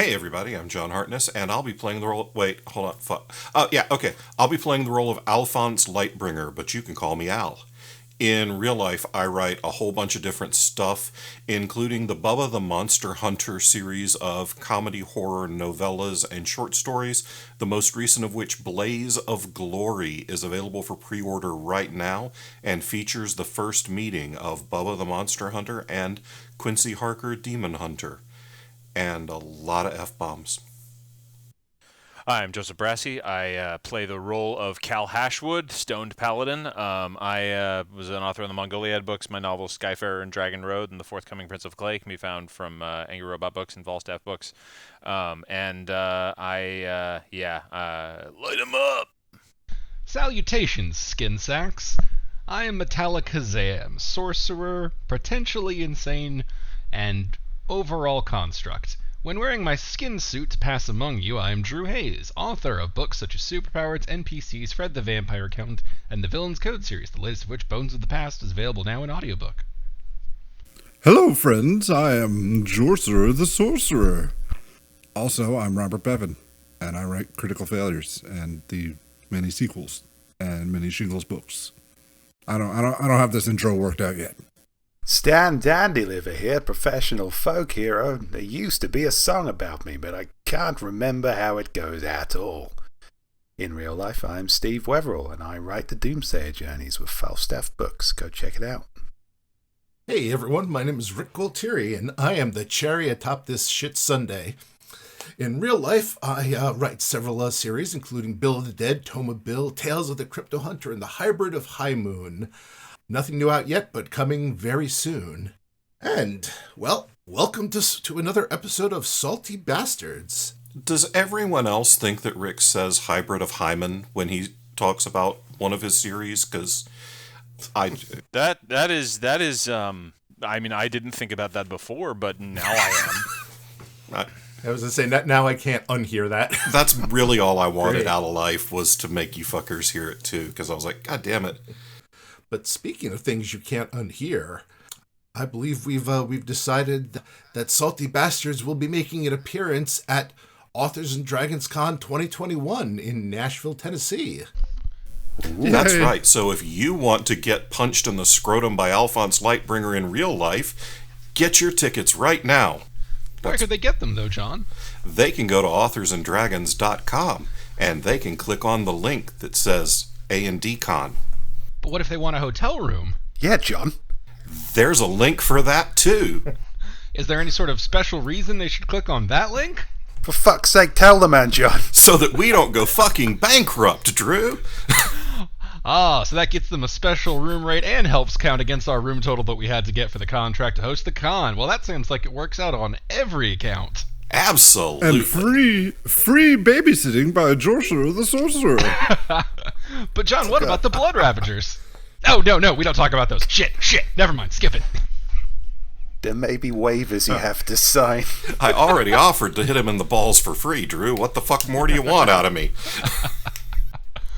Hey everybody, I'm John Hartness, and I'll be playing the role... Wait, hold on. Okay. I'll be playing the role of Alphonse Lightbringer, but you can call me Al. In real life, I write a whole bunch of different stuff, including the Bubba the Monster Hunter series of comedy, horror, novellas, and short stories, the most recent of which, Blaze of Glory, is available for pre-order right now and features the first meeting of Bubba the Monster Hunter and Quincy Harker Demon Hunter. And a lot of F-bombs. Hi, I'm Joseph Brassi. I play the role of Cal Hashwood, Stoned Paladin. I was an author in the Mongoliad books. My novels Skyfarer and Dragon Road and the forthcoming Prince of Clay can be found from Angry Robot Books and Falstaff Books. Light 'em up! Salutations, skin sacks. I am Metallic Kazam, sorcerer, potentially insane, and overall construct. When wearing my skin suit to pass among you, I am Drew Hayes, author of books such as Superpowers, NPCs, Fred the Vampire Accountant, and the Villain's Code series, the latest of which, Bones of the Past, is available now in audiobook. Hello, friends. I am Jorcerer the Sorcerer. Also, I'm Robert Bevan, and I write Critical Failures and the many sequels and many Shingles books. I don't have this intro worked out yet. Stan Dandyliver here, professional folk hero. There used to be a song about me, but I can't remember how it goes at all. In real life, I'm Steve Wetherill, and I write the Doomsayer Journeys with Falstaff Books. Go check it out. Hey everyone, my name is Rick Gualtieri, and I am the cherry atop this shit sundae. In real life, I write several series, including Bill of the Dead, Toma Bill, Tales of the Crypto Hunter, and the Hybrid of High Moon. Nothing new out yet, but coming very soon. And, well, welcome to another episode of Salty Bastards. Does everyone else think that Rick says Hybrid of Hyman when he talks about one of his series? Because That is. I mean, I didn't think about that before, but now I am. I was going to say, now I can't unhear that. That's really all I wanted Great. out of life, was to make you fuckers hear it too, because I was like, God damn it. But speaking of things you can't unhear, I believe we've decided that Salty Bastards will be making an appearance at Authors and Dragons Con 2021 in Nashville, Tennessee. That's right. So if you want to get punched in the scrotum by Alphonse Lightbringer in real life, get your tickets right now. Where could they get them, though, John? They can go to authorsanddragons.com, and they can click on the link that says A&D Con. But what if they want a hotel room? Yeah, John. There's a link for that, too. Is there any sort of special reason they should click on that link? For fuck's sake, tell the man, John. So that we don't go fucking bankrupt, Drew. So that gets them a special room rate and helps count against our room total that we had to get for the contract to host the con. Well, that seems like it works out on every account. Absolutely. And free babysitting by Jorcerer the Sorcerer. But John, what about the Blood Ravagers? Oh, no, we don't talk about those. Shit, never mind, skip it. There may be waivers you have to sign. I already offered to hit him in the balls for free, Drew. What the fuck more do you want out of me?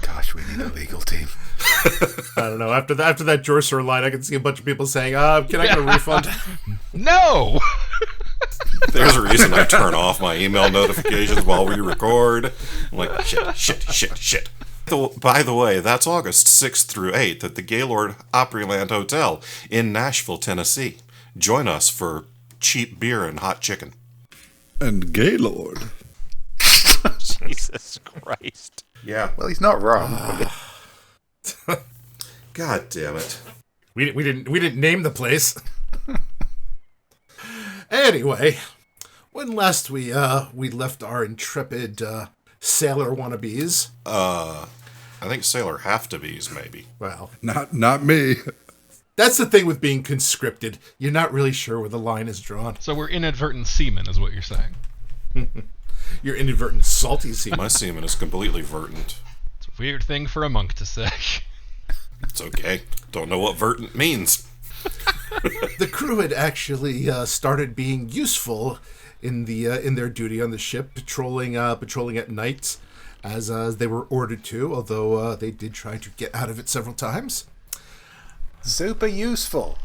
Gosh, we need a legal team. I don't know. After that Jorcerer line, I can see a bunch of people saying, can I get a refund? No! There's a reason I turn off my email notifications while we record. I'm like, shit. By the way, that's August 6th through 8th at the Gaylord Opryland Hotel in Nashville, Tennessee. Join us for cheap beer and hot chicken. And Gaylord. Jesus Christ. Yeah. Well, he's not wrong. God damn it. We didn't name the place. Anyway, when last we left our intrepid sailor wannabes. I think sailor have-to-be's, maybe. Well, Not me. that's the thing with being conscripted. You're not really sure where the line is drawn. So we're inadvertent seamen, is what you're saying. You're inadvertent salty seaman. My semen is completely verdant. It's a weird thing for a monk to say. It's okay. Don't know what verdant means. The crew had actually started being useful in their duty on the ship, patrolling at night, as they were ordered to. Although they did try to get out of it several times. Super useful.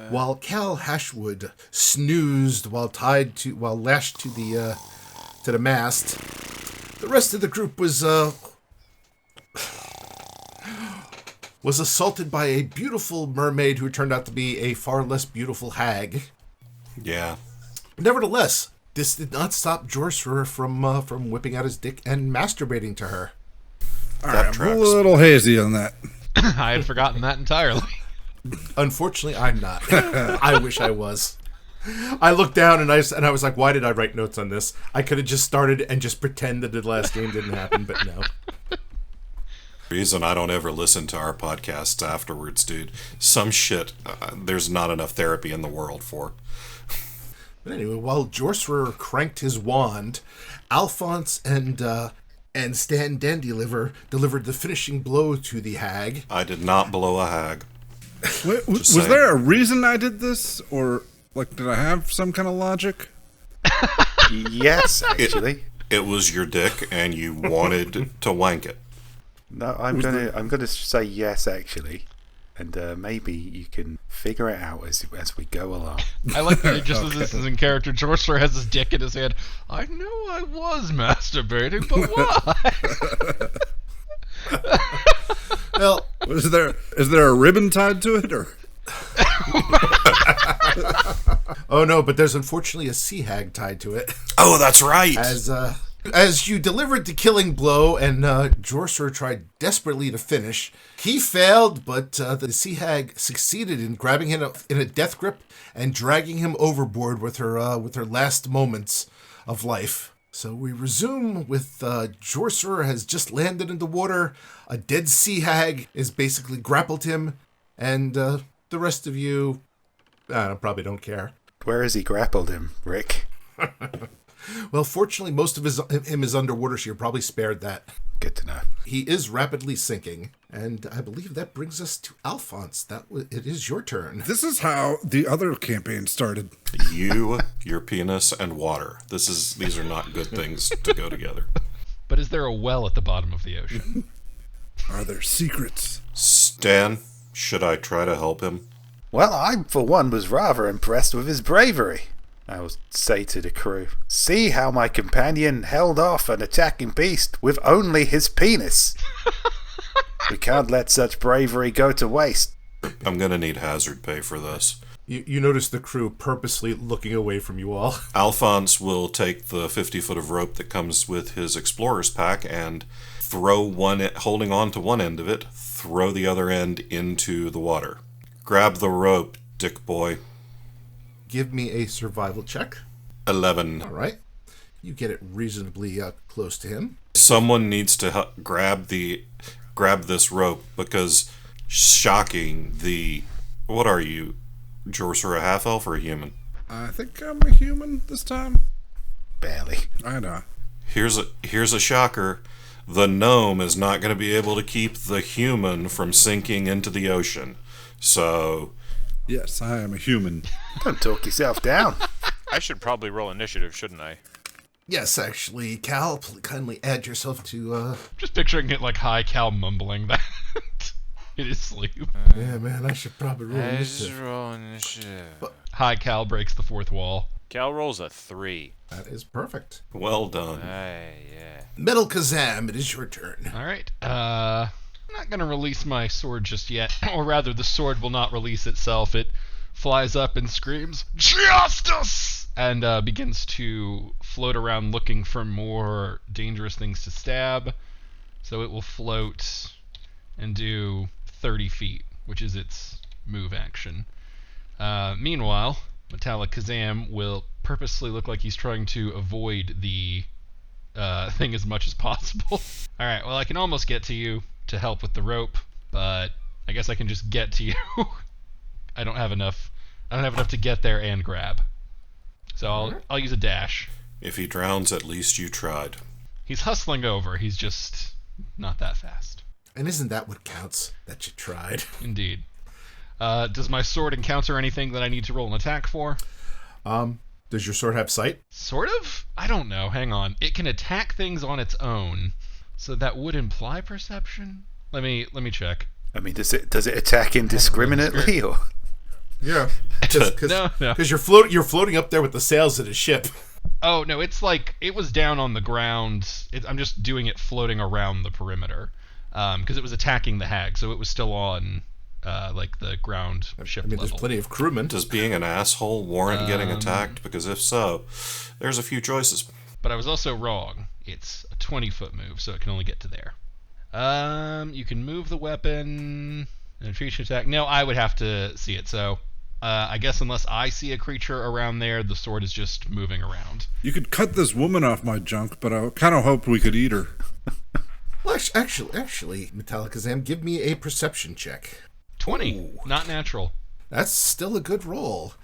While Cal Hashwood snoozed while lashed to the to the mast. The rest of the group was assaulted by a beautiful mermaid who turned out to be a far less beautiful hag. Yeah. Nevertheless, this did not stop Jorcerer from whipping out his dick and masturbating to her. All That right, I'm tracks. a little hazy on that. I had forgotten that entirely. Unfortunately, I'm not. I wish I was. I looked down and I was like, why did I write notes on this? I could have just started and just pretend that the last game didn't happen, but no. Reason I don't ever listen to our podcasts afterwards, dude. Some shit there's not enough therapy in the world for. But anyway, while Jorcerer cranked his wand, Alphonse and Stan Dandyliver delivered the finishing blow to the hag. I did not blow a hag. Was saying. there a reason I did this? Or, like, did I have some kind of logic? Yes, actually. It was your dick and you wanted to wank it. No, I'm gonna say yes, actually, and maybe you can figure it out as we go along. I like that just as this is in character, George has his dick in his hand. I know I was masturbating, but why? Well, Is there a ribbon tied to it, or? oh no, but there's unfortunately a sea hag tied to it. Oh, that's right. As you delivered the killing blow and Jorcerer tried desperately to finish, he failed, but the sea hag succeeded in grabbing him in a death grip and dragging him overboard with her last moments of life. So we resume with Jorcerer has just landed in the water. A dead sea hag has basically grappled him, and the rest of you probably don't care. Where has he grappled him, Rick? Well, fortunately, most of him is underwater, so you're probably spared that. Good to know. He is rapidly sinking, and I believe that brings us to Alphonse. It is your turn. This is how the other campaign started. You, your penis, and water. These are not good things to go together. But is there a well at the bottom of the ocean? Are there secrets? Stan, should I try to help him? Well, I, for one, was rather impressed with his bravery. I will say to the crew, see how my companion held off an attacking beast with only his penis. We can't let such bravery go to waste. I'm gonna need hazard pay for this. You notice the crew purposely looking away from you all. Alphonse will take the 50 foot of rope that comes with his explorer's pack and holding on to one end of it, throw the other end into the water. Grab the rope, dick boy. Give me a survival check. 11. All right. You get it reasonably close to him. Someone needs to grab this rope because shocking, what are you, Jorcerer, a half elf or a human? I think I'm a human this time. Barely. I know. Here's a shocker. The gnome is not going to be able to keep the human from sinking into the ocean. So, Yes, I am a human. Don't talk yourself down. I should probably roll initiative, shouldn't I? Yes, actually, Cal, kindly add yourself to... Just picturing it like High Cal mumbling that in his sleep. Yeah, man, I should probably roll initiative. roll initiative. High Cal breaks the fourth wall. Cal rolls a 3. That is perfect. well done. Yeah. Metal Kazam, it is your turn. All right. I'm not going to release my sword just yet. Or rather, the sword will not release itself. It flies up and screams, "Justice!" and begins to float around looking for more dangerous things to stab. So it will float and do 30 feet, which is its move action. Meanwhile, Metallic Kazam will purposely look like he's trying to avoid the thing as much as possible. Alright, well, I can almost get to you to help with the rope, but I guess I can just get to you. I don't have enough to get there and grab. So I'll use a dash. If he drowns, at least you tried. He's hustling over, he's just not that fast. And isn't that what counts? That you tried. Indeed. Does my sword encounter anything that I need to roll an attack for? Does your sword have sight? Sort of? I don't know. Hang on. It can attack things on its own, so that would imply perception. Let me check. I mean, does it attack indiscriminately, or? Yeah. No. Because you're floating up there with the sails of the ship. Oh, no, it's like, it was down on the ground. I'm just doing it floating around the perimeter. Because it was attacking the hag, so it was still on, like, the ground ship I mean, level. there's plenty of crewmen. Does being an asshole warrant getting attacked? Because if so, there's a few choices. But I was also wrong. It's a 20-foot move, so it can only get to there. You can move the weapon and retreat attack. No, I would have to see it, so... I guess unless I see a creature around there, the sword is just moving around. You could cut this woman off my junk, but I kind of hoped we could eat her. Well, actually, Metallicazam, give me a perception check. 20. Ooh. Not natural. That's still a good roll.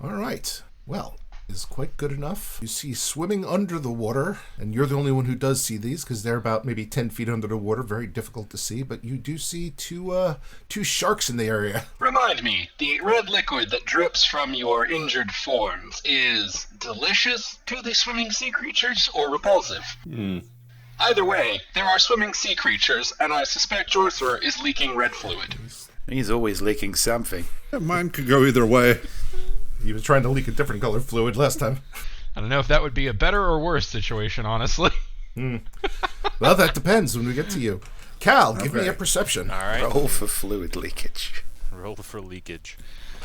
All right. Well, is quite good enough. You see swimming under the water, and you're the only one who does see these because they're about maybe 10 feet under the water. Very difficult to see, but you do see two sharks in the area. Remind me, the red liquid that drips from your injured forms is delicious to the swimming sea creatures or repulsive? Either way, there are swimming sea creatures, and I suspect Jorcerer is leaking red fluid. He's always leaking something. Yeah, mine could go either way. He was trying to leak a different color fluid last time. I don't know if that would be a better or worse situation, honestly. Well, that depends when we get to you. Cal, give me a perception. All right. Roll for fluid leakage. Roll for leakage.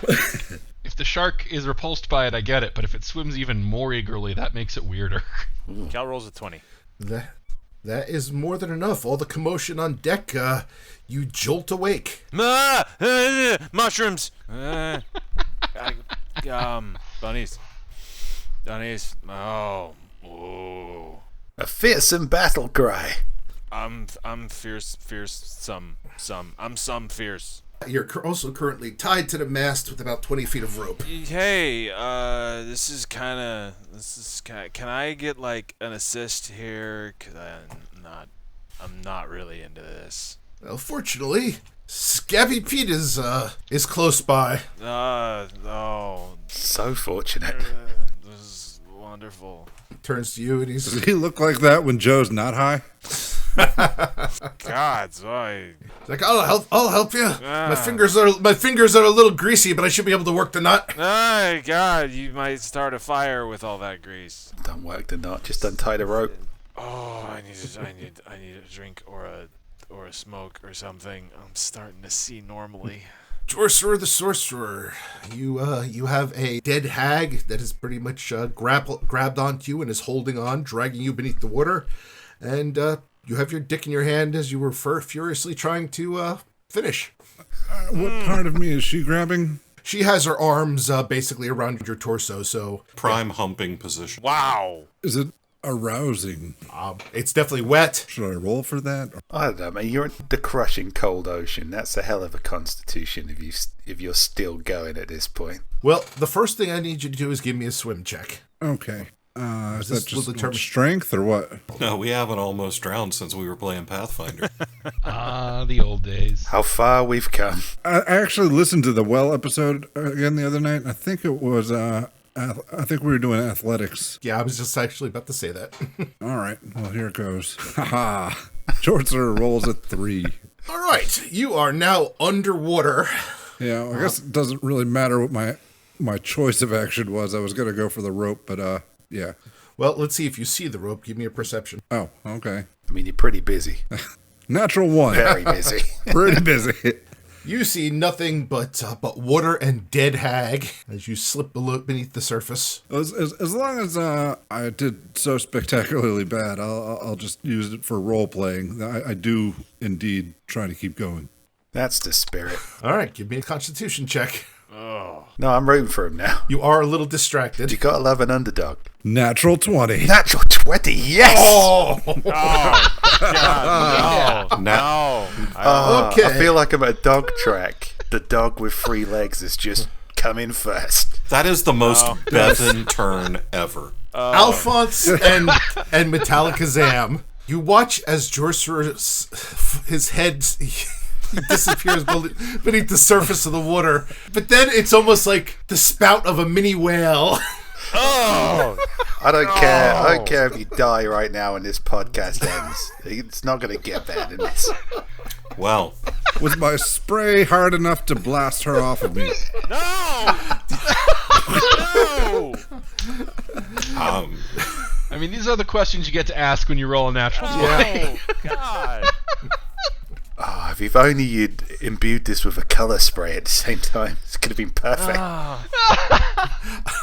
If the shark is repulsed by it, I get it, but if it swims even more eagerly, that makes it weirder. Cal rolls a 20. That is more than enough. All the commotion on deck, you jolt awake. Mushrooms. Bunnies. Oh. Ooh. A fearsome battle cry. I'm fierce. I'm some fierce. You're also currently tied to the mast with about 20 feet of rope. Hey, this is kind of. Can I get like an assist here? Cause I'm not really into this. Well, fortunately, Scabby Pete is close by. Oh, So fortunate. this is wonderful. Turns to you and he's Does he look like that when Joe's not high? God, so like, I'll help you. My fingers are a little greasy, but I should be able to work the nut. God, you might start a fire with all that grease. Don't work the knot, just untie the rope. Oh, I need a drink or a smoke or something. I'm starting to see normally. Jorcerer the Sorcerer, you have a dead hag that is pretty much grabbed onto you and is holding on, dragging you beneath the water, and you have your dick in your hand as you were furiously trying to finish. What part of me is she grabbing? She has her arms basically around your torso, so Prime humping position. Wow. Is it arousing? it's definitely wet. Should I roll for that? I don't know, man. You're in the crushing cold ocean. That's a hell of a constitution if you're still going at this point. Well, the first thing I need you to do is give me a swim check. Okay. Is This that will just determine- strength or what? No, we haven't almost drowned since we were playing Pathfinder. The old days. How far we've come. I actually listened to the well episode again the other night. I think it was, I think we were doing athletics. Yeah, I was just actually about to say that. All right. Well, here it goes. Haha. Jorcerer rolls a 3. All right, you are now underwater. Yeah, I guess it doesn't really matter what my choice of action was. I was going to go for the rope, but yeah. Well, let's see if you see the rope. Give me a perception. Oh, okay. I mean, you're pretty busy. Natural 1. Very busy. Pretty busy. You see nothing but water and dead hag as you slip beneath the surface. As long as I did so spectacularly bad, I'll just use it for role playing. I do indeed try to keep going. That's the spirit. All right, give me a constitution check. No, I'm rooting for him now. You are a little distracted. You gotta love an underdog. Natural 20. Natural 20, yes! Oh! God, no. Okay. I feel like I'm at a dog track. The dog with 3 legs is just coming first. That is the most Bevan turn ever. Alphonse and Metallicazam. You watch as Jorcerer, his head he disappears beneath the surface of the water. But then it's almost like the spout of a mini whale. Oh, I don't care. I don't care if you die right now and this podcast ends. It's not going to get better than this. Well, Was my spray hard enough to blast her off of me? no! No! mean, these are the questions you get to ask when you roll a natural 20. Oh, God. Oh, if only you'd imbued this with a colour spray at the same time. It could have been perfect.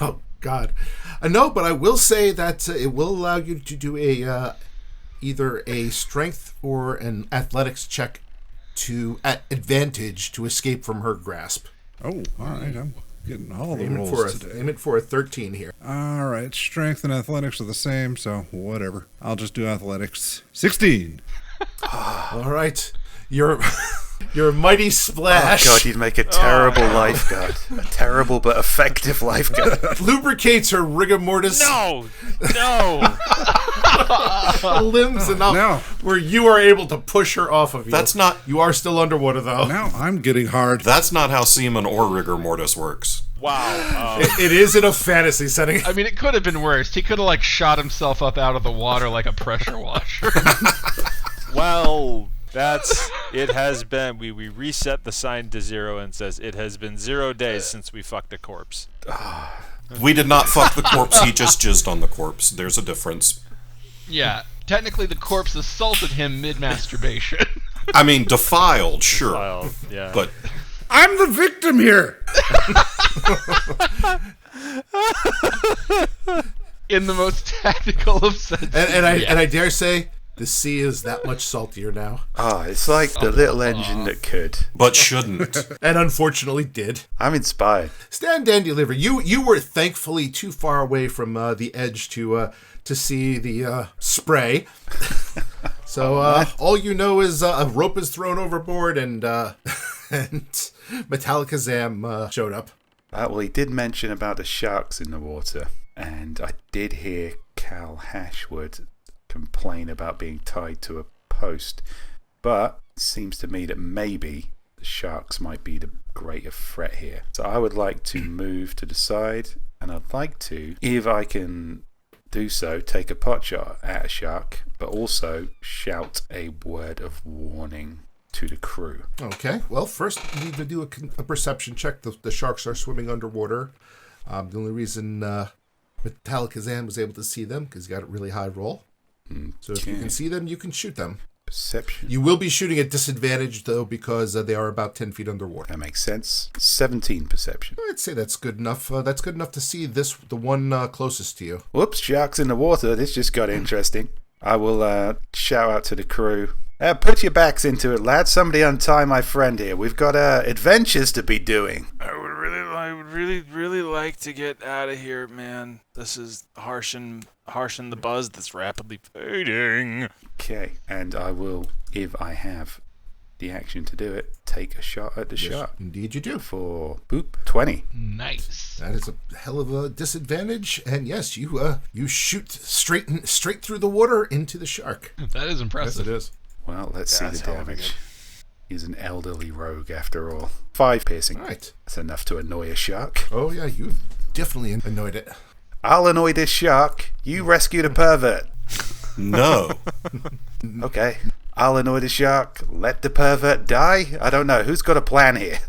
Oh, God. No, but I will say that it will allow you to do either a strength or an athletics check at advantage to escape from her grasp. Oh, all right. I'm getting all the Aiming rolls today. aiming for a 13 here. All right. Strength and athletics are the same, so whatever. I'll just do athletics. 16. All right. You're a mighty splash. Oh, God, you'd make a terrible lifeguard. A terrible but effective lifeguard. Lubricates her rigor mortis No. limbs enough No. where you are able to push her off of you. That's not. You are still underwater, though. Now I'm getting hard. That's not how semen or rigor mortis works. Wow. It is in a fantasy setting. I mean, it could have been worse. He could have, shot himself up out of the water like a pressure washer. Well, it has been, we reset the sign to 0 and says it has been 0 days since we fucked a corpse. We did not fuck the corpse. He just jizzed on the corpse. There's a difference. Yeah, technically the corpse assaulted him mid-masturbation. I mean, defiled, sure, Well, yeah. but I'm the victim here. In the most tactical of senses. And I dare say, the sea is that much saltier now. Oh, it's like the little engine that could. shouldn't. And unfortunately did. I'm inspired. Stan Dandy Liver, you were thankfully too far away from the edge to see the spray. So all you know is a rope is thrown overboard and Metallica Zam showed up. Well, he did mention about the sharks in the water, and I did hear Cal Hashwood complain about being tied to a post, but it seems to me that maybe the sharks might be the greater threat here. So I would like to move to the side, and I'd like to, if I can do so, take a pot shot at a shark, but also shout a word of warning to the crew. Okay, well, first you need to do a perception check. The sharks are swimming underwater. The only reason Metallica Zam was able to see them because he got a really high roll. So if you can see them, you can shoot them. Perception. You will be shooting at disadvantage, though, because they are about 10 feet underwater. That makes sense. 17 perception. I'd say that's good enough. That's good enough to see the one closest to you. Whoops, sharks in the water. This just got interesting. I will shout out to the crew. Put your backs into it, lads. Somebody untie my friend here. We've got adventures to be doing. I would really like to get out of here, man. This is harshing the buzz that's rapidly fading. Okay, and I will, if I have the action to do it, take a shot at the shark. Indeed you do. For, boop, 20. Nice. That is a hell of a disadvantage. And yes, you shoot straight through the water into the shark. That is impressive. Yes, it is. Well, let's see that's the hell of a damage. He's an elderly rogue after all. 5 piercing. All right. That's enough to annoy a shark. Oh, yeah, you've definitely annoyed it. I'll annoy this shark. You rescue the pervert. No. Okay. I'll annoy the shark. Let the pervert die? I don't know. Who's got a plan here?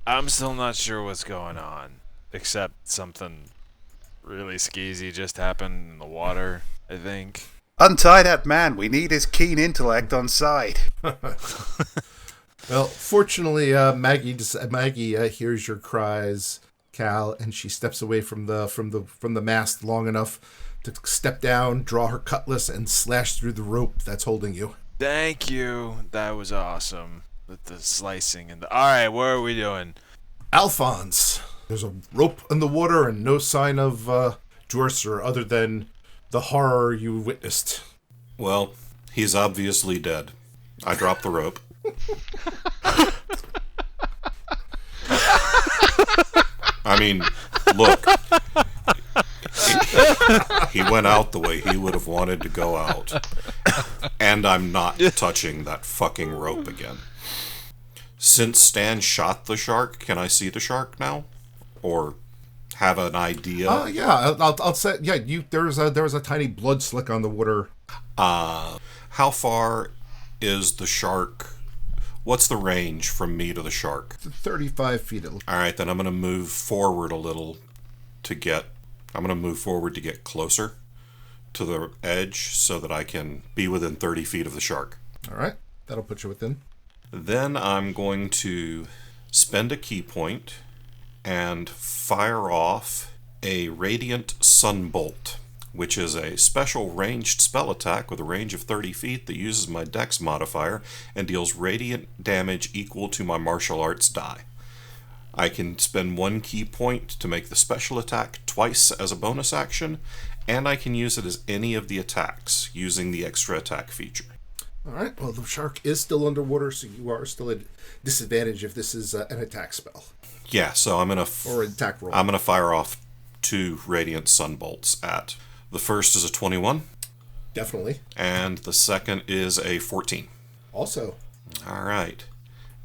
I'm still not sure what's going on, except something really skeezy just happened in the water, I think. Untie that man. We need his keen intellect on side. Well, fortunately, Maggie hears your cries, Cal, and she steps away from the mast long enough to step down, draw her cutlass, and slash through the rope that's holding you. Thank you. That was awesome. With the slicing and the... Alright, what are we doing? Alphonse, there's a rope in the water and no sign of Jorser other than the horror you witnessed. Well, he's obviously dead. I dropped the rope. I mean, look. He went out the way he would have wanted to go out. And I'm not touching that fucking rope again. Since Stan shot the shark, can I see the shark now? Or have an idea? Yeah, I'll say, yeah, there was a tiny blood slick on the water. How far is the shark? What's the range from me to the shark? 35 feet. All right, then I'm going to move forward a little to get I'm going to move forward to get closer to the edge so that I can be within 30 feet of the shark. All right. That'll put you within. Then I'm going to spend a key point and fire off a Radiant Sunbolt, which is a special ranged spell attack with a range of 30 feet that uses my Dex modifier and deals radiant damage equal to my martial arts die. I can spend 1 key point to make the special attack twice as a bonus action, and I can use it as any of the attacks using the extra attack feature. All right. Well, the shark is still underwater, so you are still at disadvantage if this is an attack spell. Yeah, so I'm gonna Or an attack roll. I'm gonna fire off 2 Radiant Sunbolts at. The first is a 21, Definitely. and the second is a 14. Also, All right,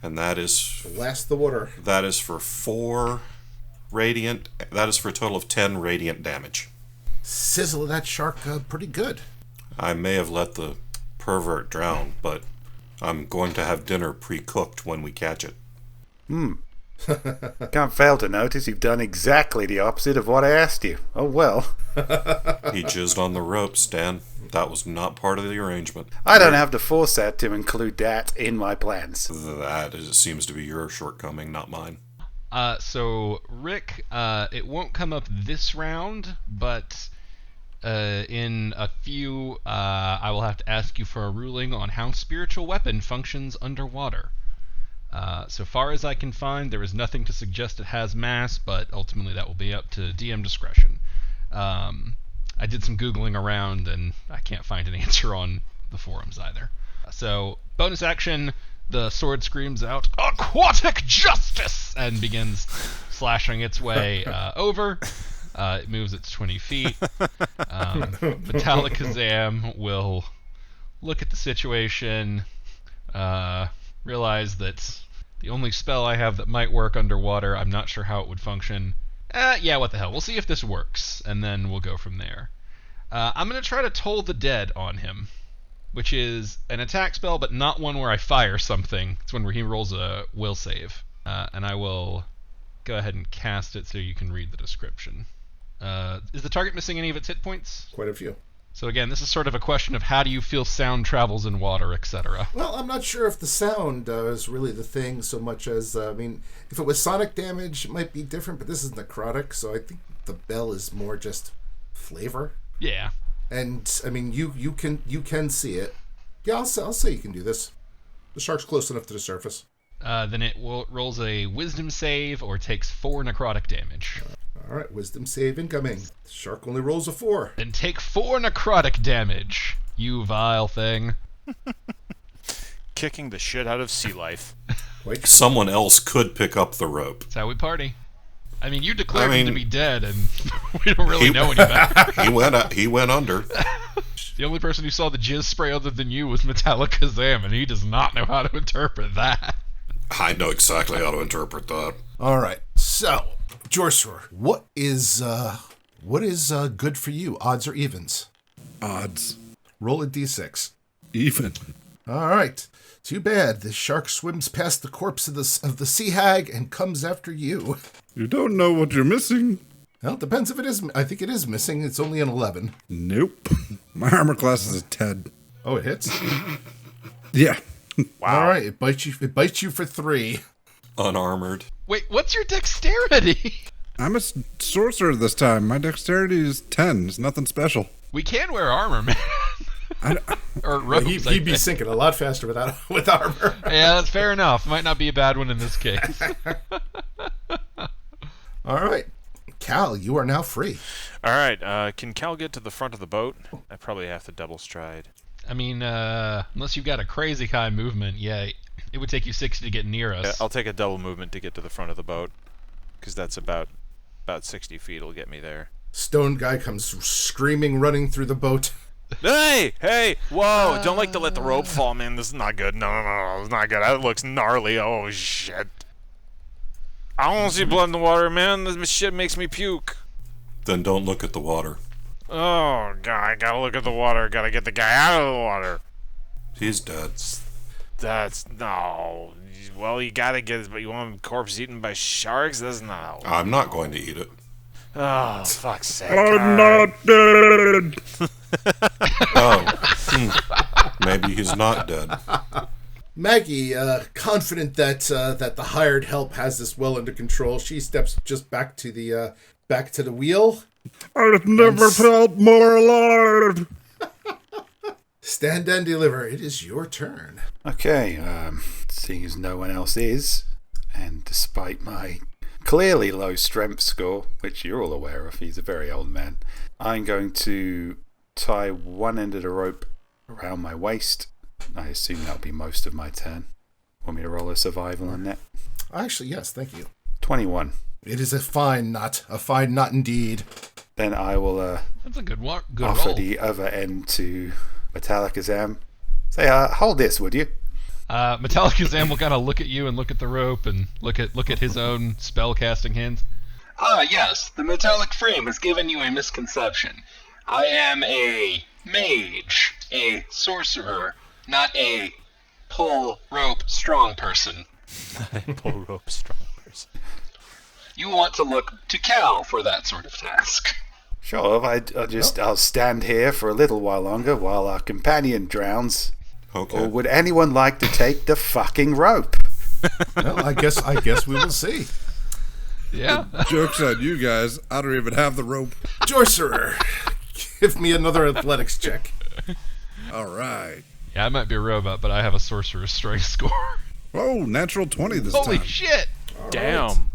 and that is blast the water. for 4 radiant. That is for a total of 10 radiant damage. Sizzle that shark pretty good. I may have let the pervert drown, but I'm going to have dinner pre-cooked when we catch it. Can't fail to notice you've done exactly the opposite of what I asked you. Oh well. He jizzed on the ropes, Dan. That was not part of the arrangement. I don't have the foresight to include that in my plans. That seems to be your shortcoming, not mine. So Rick, it won't come up this round, but in a few, I will have to ask you for a ruling on how spiritual weapon functions underwater. So far as I can find, there is nothing to suggest it has mass, but ultimately that will be up to DM discretion. I did some Googling around, and I can't find an answer on the forums either. So, bonus action, the sword screams out, "Aquatic Justice!" and begins slashing its way over. It moves its 20 feet. Metallic Kazam will look at the situation, realize that the only spell I have that might work underwater, I'm not sure how it would function. Yeah, what the hell. We'll see if this works, and then we'll go from there. I'm going to try to Toll the Dead on him, which is an attack spell, but not one where I fire something. It's one where he rolls a will save. And I will go ahead and cast it so you can read the description. Is the target missing any of its hit points? Quite a few. So again, this is sort of a question of how do you feel sound travels in water, etc. Well, I'm not sure if the sound is really the thing so much as, if it was sonic damage, it might be different, but this is necrotic, so I think the bell is more just flavor. Yeah. And, you can see it. Yeah, I'll say you can do this. The shark's close enough to the surface. Then it rolls a wisdom save or takes 4 necrotic damage. All right, wisdom save incoming. The shark only rolls a 4. Then take 4 necrotic damage, you vile thing. Kicking the shit out of sea life. Someone else could pick up the rope. That's how we party. You declared him to be dead, and we don't really know any better. He went under. The only person who saw the jizz spray other than you was Metallic Kazam, and he does not know how to interpret that. I know exactly how to interpret that. All right, so Jorcerer, what is good for you? Odds or evens? Odds. Roll a d6. Even. All right. Too bad. The shark swims past the corpse of the sea hag and comes after you. You don't know what you're missing. Well, it depends if it is. I think it is missing. It's only an 11. Nope. My armor class is a 10. Oh, it hits. Yeah. Wow. All right. It bites you for 3. Unarmored. Wait, what's your dexterity? I'm a sorcerer this time. My dexterity is 10. It's nothing special. We can wear armor, man. Or robes, he'd be sinking a lot faster with armor. Yeah, that's fair enough. Might not be a bad one in this case. All right. Cal, you are now free. All right. Can Cal get to the front of the boat? I probably have to double stride. Unless you've got a crazy high movement, yeah, it would take you 60 to get near us. Yeah, I'll take a double movement to get to the front of the boat, because that's about 60 feet will get me there. Stone guy comes screaming, running through the boat. Hey, whoa, don't like to let the rope fall, man. This is not good. No, it's not good. That looks gnarly. Oh, shit. I don't see blood in the water, man. This shit makes me puke. Then don't look at the water. Oh, God, I gotta look at the water. Gotta get the guy out of the water. He's dead. No. Well, you gotta get it, but you want him corpse eaten by sharks? That's not. I'm not going to eat it. Oh, fuck's sake. I'm not dead. Oh, maybe he's not dead. Maggie, confident that that the hired help has this well under control, she steps just back to the wheel. I've never felt more alive. Stand and deliver. It is your turn. Okay, seeing as no one else is, and despite my clearly low strength score, which you're all aware of, he's a very old man, I'm going to tie one end of the rope around my waist. I assume that'll be most of my turn. Want me to roll a survival on that? Actually, yes, thank you. 21. It is a fine knot indeed. Then I will That's a good one. Good offer roll. the other end to Metallicazam. Say, hold this, would you? Metallicazam will kind of look at you and look at the rope and look at his own spell casting hands. Yes, the metallic frame has given you a misconception. I am a mage, a sorcerer, not a pull rope strong person. Pull rope strong person. You want to look to Cal for that sort of task. Sure, I'll stand here for a little while longer while our companion drowns. Okay. Or would anyone like to take the fucking rope? Well, I guess we will see. Yeah. Joke's on you guys. I don't even have the rope. Sorcerer, give me another athletics check. All right. Yeah, I might be a robot, but I have a sorcerer's strength score. Oh, natural 20 this Holy time. shit! Damn.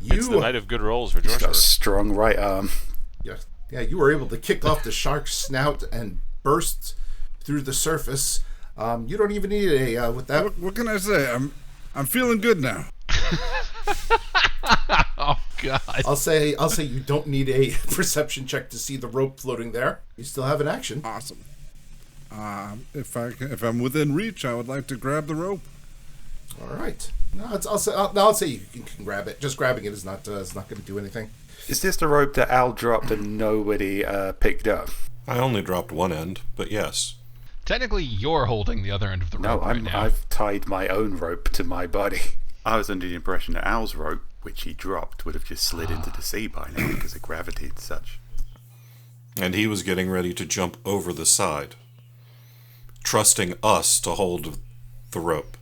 It's the You, night of good rolls for He's got a George. strong right arm. yeah, you were able to kick off the shark's snout and burst through the surface. You don't even need a with that. What can I say? I'm feeling good now. Oh god. I'll say you don't need a perception check to see the rope floating there. You still have an action. Awesome. If I'm within reach, I would like to grab the rope. All right. No, I'll say you can grab it. Just grabbing it is not going to do anything. Is this the rope that Al dropped and nobody picked up? I only dropped one end, but yes. Technically, you're holding the other end of the No, rope right now. I've tied my own rope to my body. I was under the impression that Al's rope, which he dropped, would have just slid into the sea by now because of gravity and such. And he was getting ready to jump over the side, trusting us to hold the rope.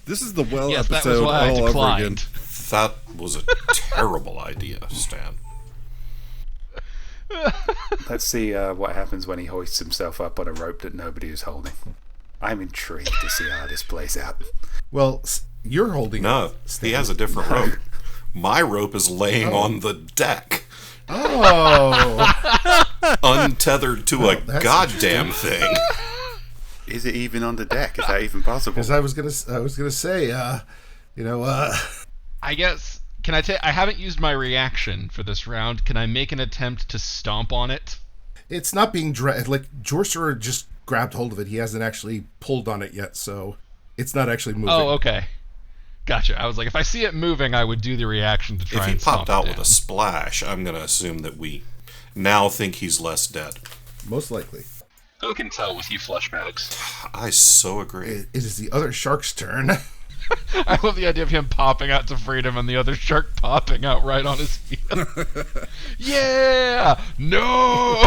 This is the well Yes, that was episode why I all over again. declined. That was a terrible idea, Stan. Let's see what happens when he hoists himself up on a rope that nobody is holding. I'm intrigued to see how this plays out. Well, you're holding. No, he has a different rope. My rope is laying on the deck, Oh, untethered to a that's goddamn thing. Is it even on the deck? Is that even possible? because I was gonna say, I guess. Can I I haven't used my reaction for this round. Can I make an attempt to stomp on it? it's not being dragged. Like Jorcerer just grabbed hold of it. He hasn't actually pulled on it yet, so it's not actually moving. Oh, okay. Gotcha. I was like, if I see it moving, I would do the reaction to try If he and stomp popped out it with down. a splash, I'm going to assume that we now think he's less dead. Most likely. Who can tell with you fleshbags? I so agree. It is the other shark's turn. I love the idea of him popping out to freedom and the other shark popping out right on his heel. Yeah! No!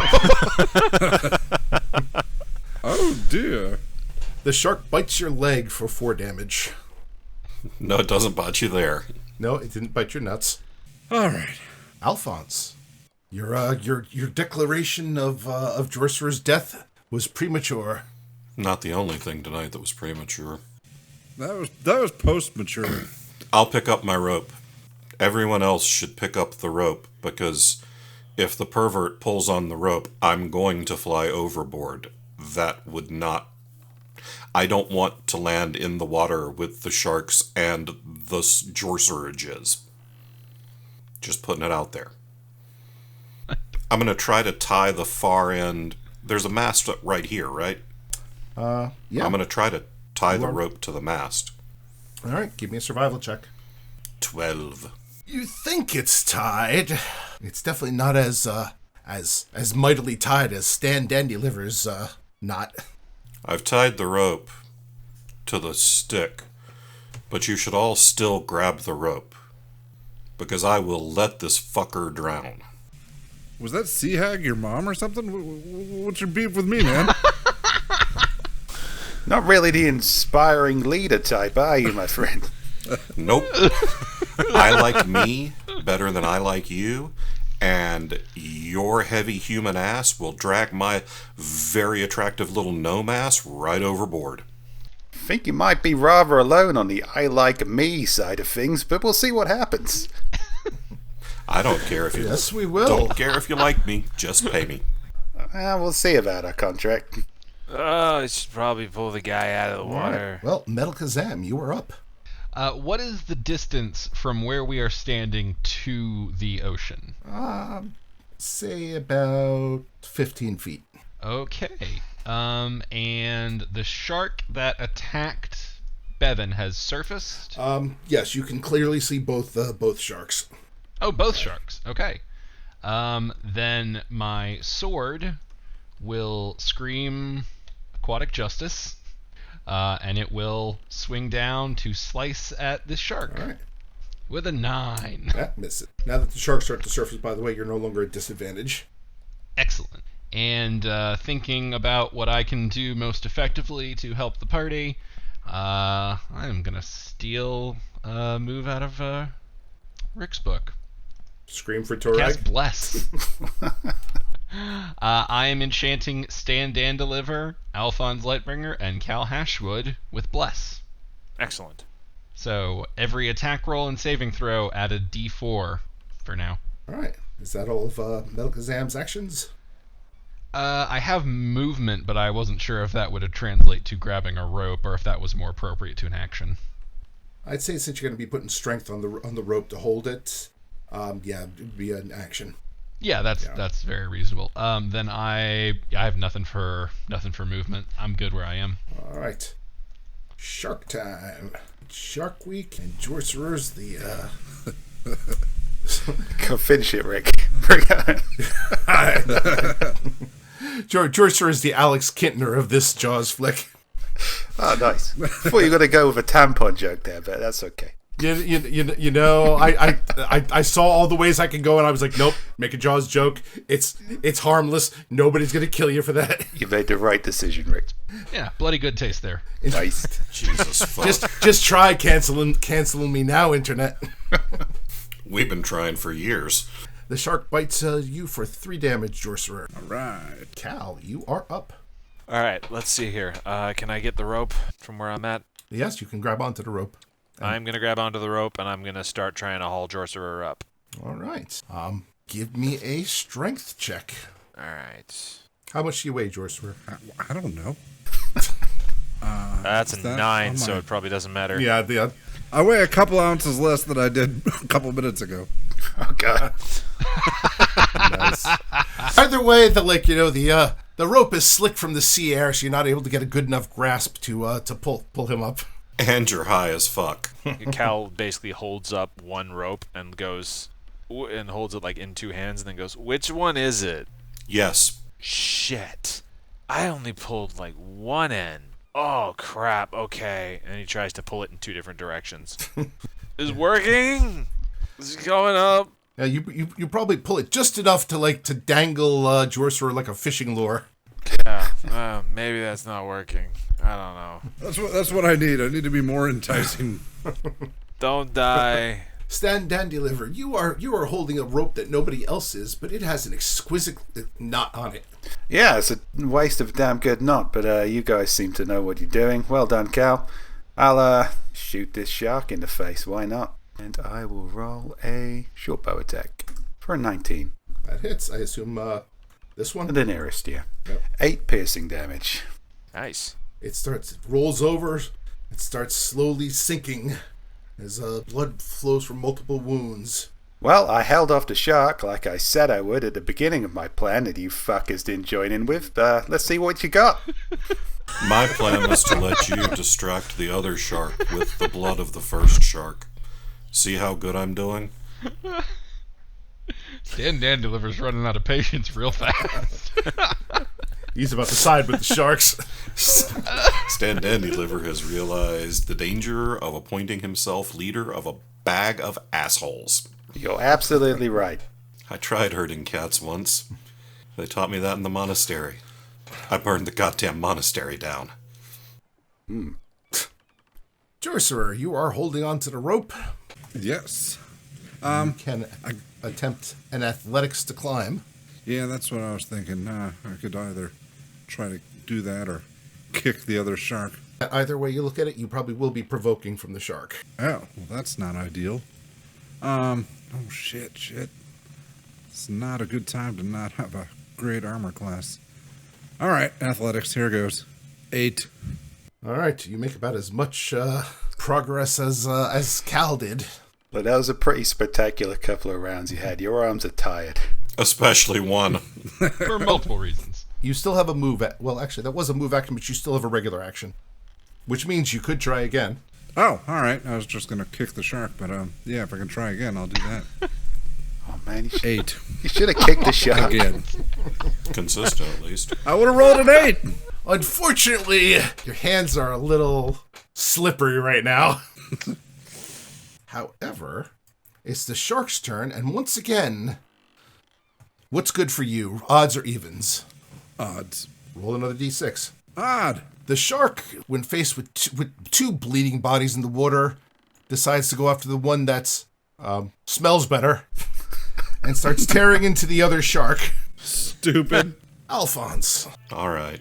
Oh dear. The shark bites your leg for 4 damage. No, it doesn't bite you there. No, it didn't bite your nuts. All right. Alphonse, your declaration of Jorcerer's death was premature. Not the only thing tonight that was premature. That was post mature. I'll pick up my rope. Everyone else should pick up the rope, because if the pervert pulls on the rope, I'm going to fly overboard. That would not... I don't want to land in the water with the sharks and the Jorcerages. Just putting it out there. I'm going to try to tie the far end... There's a mast right here, right? Yeah. I'm going to try to tie the Well- rope to the mast. All right, give me a survival check. 12. You think it's tied? It's definitely not as mightily tied as Stan Dandyliver's knot. I've tied the rope to the stick, but you should all still grab the rope. because I will let this fucker drown. Was that Sea Hag your mom or something? What's your beef with me, man? Not really the inspiring leader type, are you, my friend? Nope. I like me better than I like you, and your heavy human ass will drag my very attractive little gnome ass right overboard. Think you might be rather alone on the I like me side of things, but we'll see what happens. I don't care if you Yes, we will. don't care if you like me, just pay me. We'll see about our contract. Oh, I should probably pull the guy out of the water. Well, Metal Kazam, you are up. What is the distance from where we are standing to the ocean? Say about 15 feet. Okay. And the shark that attacked Bevan has surfaced? Yes, you can clearly see both sharks. Oh, both sharks. Okay. Then my sword will scream aquatic justice, and it will swing down to slice at this shark. All right. With a 9. That misses. Now that the sharks start to surface, by the way, you're no longer at disadvantage. Excellent. And thinking about what I can do most effectively to help the party, I'm going to steal a move out of Rick's book. Scream for Cast Torag. Bless. I am enchanting Stand and Deliver, Alphonse Lightbringer, and Cal Hashwood with Bless. Excellent. So every attack roll and saving throw add a d4 for now. All right. Is that all of Metal Kazam's actions? I have movement, but I wasn't sure if that would translate to grabbing a rope or if that was more appropriate to an action. I'd say since you're going to be putting strength on the rope to hold it, yeah, it'd be an action. Yeah, that's very reasonable. Then I have nothing for movement. I'm good where I am. All right. Shark time. Shark Week and Jorcerer's the Go finish it, Rick. Bring it on. Jorcerer is the Alex Kintner of this Jaws flick. Oh, nice. Thought you were going to go with a tampon joke there, but that's okay. You know, I saw all the ways I could go, and I was like, nope, make a Jaws joke. It's harmless. Nobody's gonna kill you for that. You made the right decision, Rick. Yeah, bloody good taste there. Nice. Jesus fuck. Just try canceling me now, internet. We've been trying for years. The shark bites you for 3 damage, Jorcerer. All right. Cal, you are up. All right, let's see here. Can I get the rope from where I'm at? Yes, you can grab onto the rope. I'm going to grab onto the rope, and I'm going to start trying to haul Jorcerer up. All right. Give me a strength check. All right. How much do you weigh, Jorcerer? I don't know. That's a that 9, on so my- it probably doesn't matter. Yeah, I weigh a couple ounces less than I did a couple minutes ago. Oh, God. nice. Either way, the rope is slick from the sea air, so you're not able to get a good enough grasp to pull him up. And you're high as fuck. Cal basically holds up one rope and goes, and holds it like in 2 hands, and then goes, "Which one is it?" Yes. Shit. I only pulled like one end. Oh, crap. Okay. And he tries to pull it in 2 different directions. Is it working? Is it going up? Yeah, you probably pull it just enough to dangle Jorcerer like a fishing lure. Yeah. Maybe that's not working. I don't know. That's what I need. I need to be more enticing. Don't die. Stand and Deliver. You are holding a rope that nobody else is, but it has an exquisite knot on it. Yeah, it's a waste of a damn good knot, but you guys seem to know what you're doing. Well done, Cal. I'll shoot this shark in the face. Why not? And I will roll a short bow attack for a 19. That hits. I assume this one. The nearest, yeah. Yep. 8 piercing damage. Nice. It rolls over. It starts slowly sinking as blood flows from multiple wounds. Well, I held off the shark like I said I would at the beginning of my plan that you fuckers didn't join in with. Let's see what you got. My plan was to let you distract the other shark with the blood of the first shark. See how good I'm doing? Dan Delivers running out of patience real fast. He's about to side with the sharks. Stan Dandyliver has realized the danger of appointing himself leader of a bag of assholes. You're absolutely right. I tried herding cats once. They taught me that in the monastery. I burned the goddamn monastery down. Sorcerer, you are holding on to the rope. Yes. You can attempt an athletics to climb. Yeah, that's what I was thinking. I could either try to do that or kick the other shark. Either way you look at it, you probably will be provoking from the shark. Oh, well, that's not ideal. Oh, shit. It's not a good time to not have a great armor class. All right, athletics, here goes. 8. All right, you make about as much progress as Cal did. But that was a pretty spectacular couple of rounds you had. Your arms are tired. Especially one. For multiple reasons. You still have a move. Well, actually, that was a move action, but you still have a regular action. Which means you could try again. Oh, all right. I was just going to kick the shark, but yeah, if I can try again, I'll do that. Oh, man. 8. You should have kicked the shark. Again. Consistent, at least. I would have rolled an 8. Unfortunately, your hands are a little slippery right now. However, it's the shark's turn, and once again, what's good for you? Odds or evens? Odds. Roll another d6. Odd. The shark, when faced with two bleeding bodies in the water, decides to go after the one that's smells better and starts tearing into the other shark. Stupid. Alphonse. All right.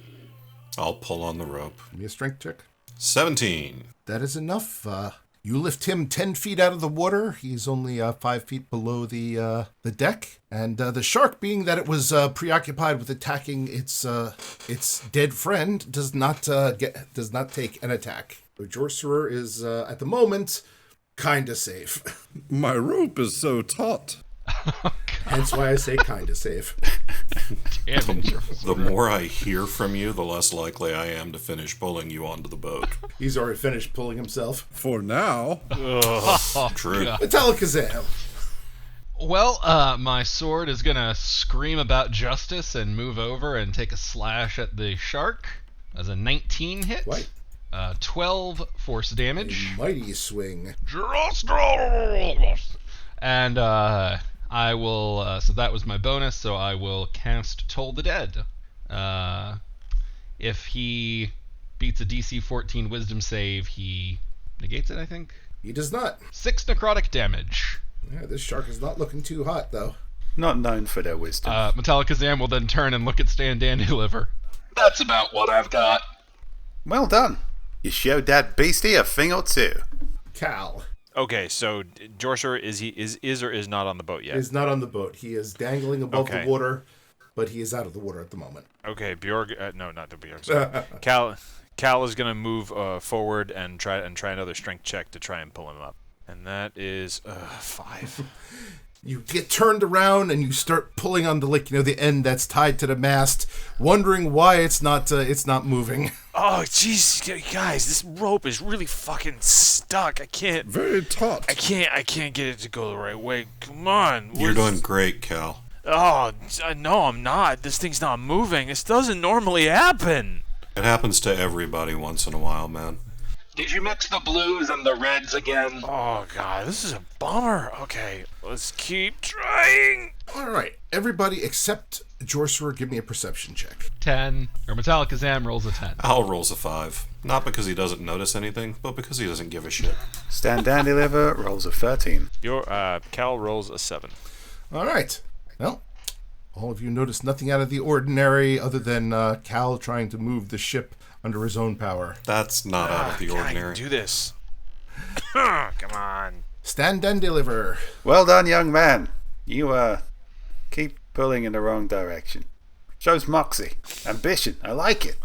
I'll pull on the rope. Give me a strength check. 17. That is enough. You lift him 10 feet out of the water. He's only 5 feet below the deck. And the shark, being that it was preoccupied with attacking its dead friend, does not take an attack. The Sorcerer is at the moment kinda safe. My rope is so taut. Hence why I say kinda safe. The more I hear from you, the less likely I am to finish pulling you onto the boat. He's already finished pulling himself. For now. True. Metallicazam. Well, my sword is going to scream about justice and move over and take a slash at the shark. As a 19 hit. Right. 12 force damage. Mighty swing. And I will, so that was my bonus, so I will cast Toll the Dead. If he beats a DC 14 wisdom save, he negates it, I think. He does not. 6 necrotic damage. Yeah, this shark is not looking too hot, though. Not known for their wisdom. Metallicazam will then turn and look at Stan Dandyliver. That's about what I've got. Well done. You showed that beastie a thing or two. Cal Okay, so Jorser is or is not on the boat yet? is not on the boat. He is dangling above Okay. the water, but he is out of the water at the moment. Okay, Bjorg. No, not the Bjorg. Sorry. Cal is gonna move forward and try another strength check to try and pull him up, and that is 5. You get turned around and you start pulling on the end that's tied to the mast, wondering why it's not moving. Oh, jeez, guys, this rope is really fucking stuck. I can't Very taut. get it to go the right way. Come on. You're doing great, Cal. Oh, no, I'm not. This thing's not moving. This doesn't normally happen. It happens to everybody once in a while, man. Did you mix the blues and the reds again? Oh, God, this is a bummer. Okay, let's keep trying. All right, everybody except Jorcerer, give me a perception check. 10. Or Metallicazam rolls a 10. Al rolls a 5. Not because he doesn't notice anything, but because he doesn't give a shit. Stan Dandyliver rolls a 13. Cal rolls a 7. All right. Well, all of you notice nothing out of the ordinary other than Cal trying to move the ship under his own power. That's not out of the God, I ordinary. can do this. Come on. Stand and deliver. Well done, young man. You, keep pulling in the wrong direction. Shows moxie. Ambition. I like it.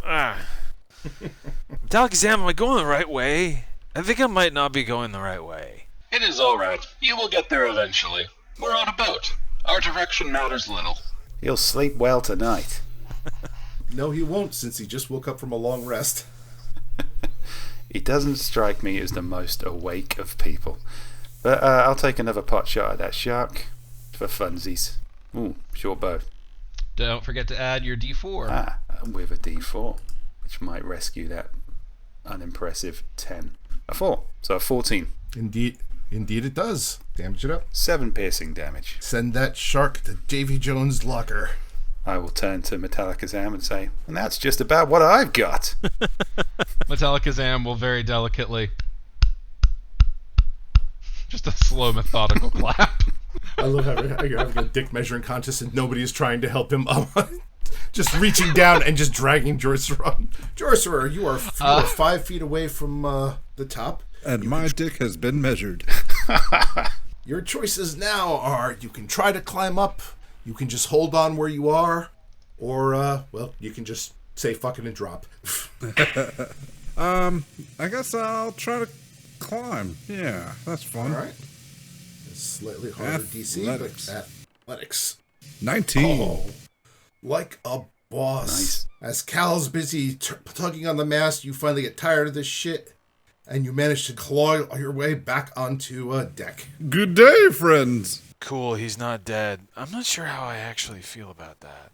Metallicazam, am I going the right way? I think I might not be going the right way. It is all right. You will get there eventually. We're on a boat. Our direction matters little. He'll sleep well tonight. No, he won't, since he just woke up from a long rest. He doesn't strike me as the most awake of people. But I'll take another pot shot at that shark for funsies. Ooh, short bow. Don't forget to add your D4. Ah, with a D4, which might rescue that unimpressive 10. A 4, so a 14. Indeed it does. Damage it up. 7 piercing damage. Send that shark to Davy Jones' locker. I will turn to Metallicazam and say, and that's just about what I've got. Metallicazam will very delicately... Just a slow, methodical clap. I love how you're having a dick measuring contest and nobody is trying to help him. Just reaching down and just dragging Jorcerer on. Jorcerer, you are 5 feet away from the top. And my dick has been measured. Your choices now are you can try to climb up, you can just hold on where you are, or, well, you can just say fucking and drop. I guess I'll try to climb. Yeah, that's fun. All right. It's slightly harder DC, but athletics. 19. Oh, like a boss. Nice. As Cal's busy tugging on the mast, you finally get tired of this shit, and you manage to claw your way back onto deck. Good day, friends. Cool, he's not dead. I'm not sure how I actually feel about that.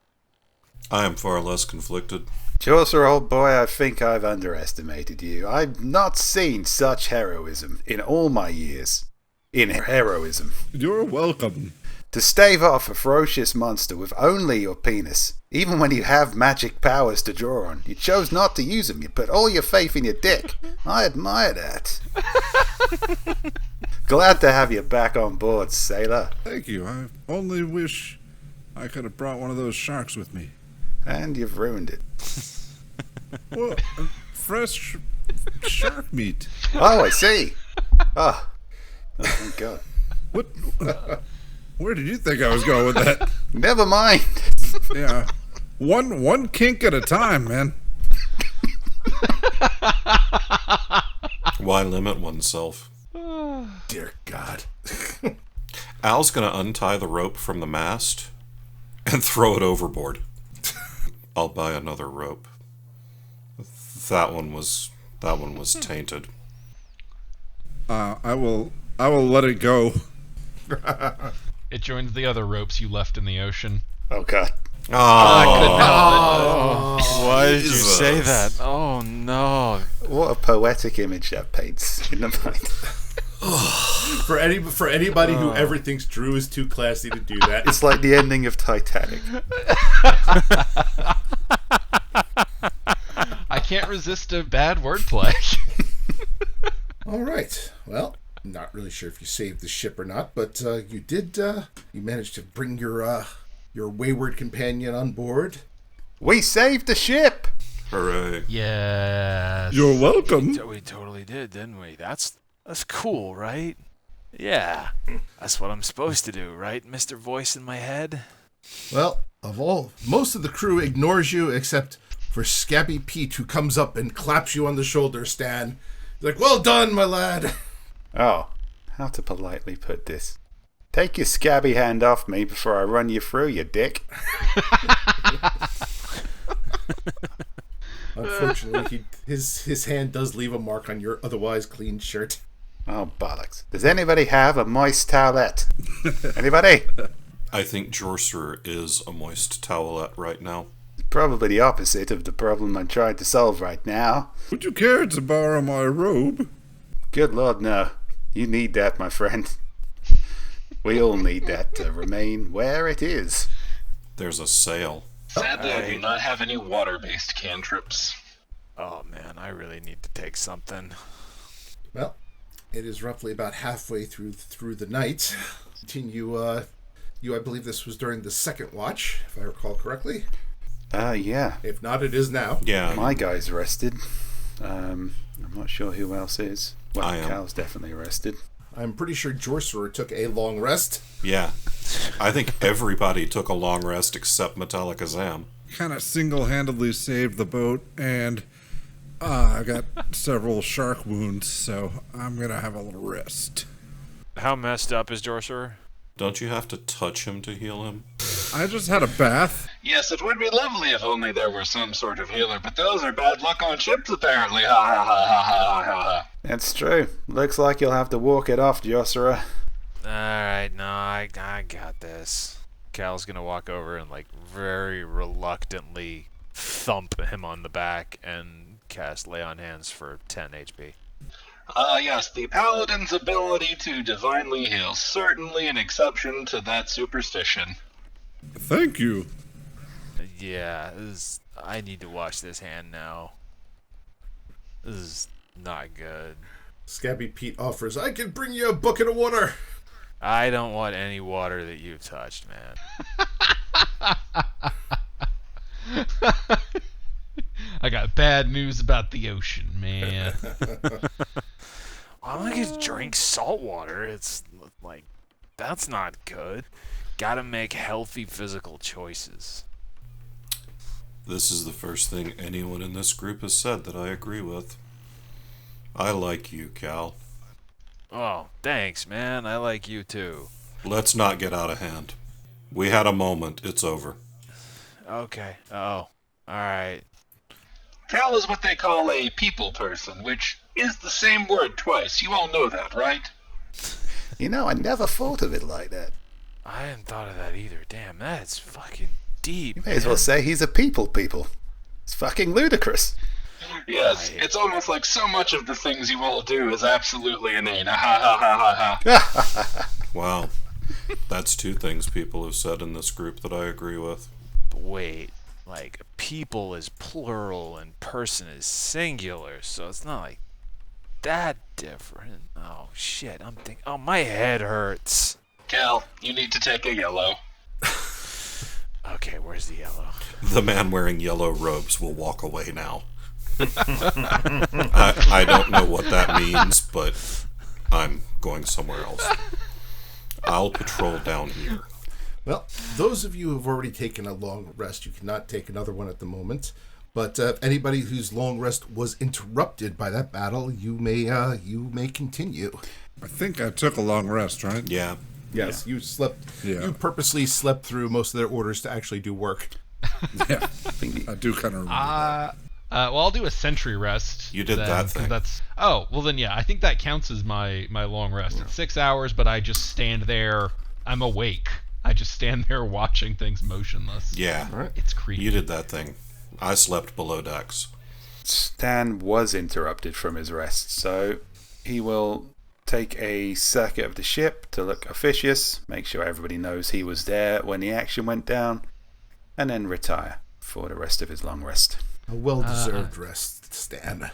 I am far less conflicted. Chaucer, old boy, I think I've underestimated you. I've not seen such heroism in all my years. In heroism. You're welcome. To stave off a ferocious monster with only your penis, even when you have magic powers to draw on, you chose not to use them. You put all your faith in your dick. I admire that. Glad to have you back on board, sailor. Thank you. I only wish I could have brought one of those sharks with me. And you've ruined it. Well, fresh shark meat. Oh, I see. Oh thank God. What? Where did you think I was going with that? Never mind. Yeah. One kink at a time, man. Why limit oneself? Dear God. Al's gonna untie the rope from the mast and throw it overboard. I'll buy another rope. That one was tainted. I will let it go. It joins the other ropes you left in the ocean. Oh, God. I couldn't help it. Why did you Jesus. say that? Oh no. What a poetic image that paints in the mind. For anybody who ever thinks Drew is too classy to do that, It's like the ending of Titanic. I can't resist a bad wordplay. all right. Well, not really sure if you saved the ship or not, but you did. You managed to bring your wayward companion on board. We saved the ship! Hooray. Yes. You're welcome. We totally did, didn't we? That's cool, right? Yeah. That's what I'm supposed to do, right, Mr. Voice in my head? Well, most of the crew ignores you except for Scabby Pete, who comes up and claps you on the shoulder, Stan. He's like, "Well done, my lad." Oh, how to politely put this. Take your scabby hand off me before I run you through, you dick. Unfortunately, his hand does leave a mark on your otherwise clean shirt. Oh, bollocks. Does anybody have a moist towelette? Anybody? I think Jorcerer is a moist towelette right now. It's probably the opposite of the problem I'm trying to solve right now. Would you care to borrow my robe? Good Lord, no. You need that, my friend. We all need that to remain where it is. There's a sail. Sadly, I do not have any water-based cantrips. Oh man, I really need to take something. Well, it is roughly about halfway through the night. Continue. I believe this was during the second watch, if I recall correctly. Yeah. If not, it is now. Yeah. My guy's rested. I'm not sure who else is. Well, I am. Cal's definitely rested. I'm pretty sure Jorcerer took a long rest. Yeah. I think everybody took a long rest except Metallicazam. Kind of single-handedly saved the boat, and I got several shark wounds, so I'm gonna have a little rest. How messed up is Jorcerer? Don't you have to touch him to heal him? I just had a bath. Yes, it would be lovely if only there were some sort of healer, but those are bad luck on ships, apparently. Ha ha ha ha ha ha ha. That's true. Looks like you'll have to walk it off, Joshua. Alright, no, I got this. Cal's gonna walk over and, like, very reluctantly thump him on the back and cast Lay on Hands for 10 HP. Yes, the paladin's ability to divinely heal. Certainly an exception to that superstition. Thank you. Yeah, I need to wash this hand now. This is not good. Scabby Pete offers, I can bring you a bucket of water. I don't want any water that you've touched, man. I got bad news about the ocean, man. I'm gonna drink salt water. It's like, that's not good. Gotta make healthy physical choices. This is the first thing anyone in this group has said that I agree with. I like you, Cal. Oh, thanks, man. I like you too. Let's not get out of hand. We had a moment. It's over. Okay. Oh, alright. Cal is what they call a people person, which is the same word twice. You all know that, right? You know, I never thought of it like that. I hadn't thought of that either. Damn, that's fucking deep. You may as well say he's a people. It's fucking ludicrous. Yes, it's almost like so much of the things you all do is absolutely inane. Ha ha ha ha ha. Wow. That's two things people have said in this group that I agree with. But wait, like, people is plural and person is singular, so it's not like that different. Oh, shit, I'm thinking, oh, my head hurts. Cal, you need to take a yellow. Okay, where's the yellow? The man wearing yellow robes will walk away now. I don't know what that means, but I'm going somewhere else. I'll patrol down here. Well, those of you who have already taken a long rest, you cannot take another one at the moment. But anybody whose long rest was interrupted by that battle, you may continue. I think I took a long rest, right? Yeah. Yes, you slept. Yeah. You purposely slept through most of their orders to actually do work. Yeah. I do kind of remember that. Well, I'll do a sentry rest. You did then, that 'cause thing. Oh, well then, yeah, I think that counts as my long rest. It's 6 hours, but I just stand there. I'm awake. I just stand there watching things motionless. Yeah. All right. It's creepy. You did that thing. I slept below decks. Stan was interrupted from his rest, so he will take a circuit of the ship to look officious, make sure everybody knows he was there when the action went down, and then retire for the rest of his long rest. A well-deserved rest, Stan.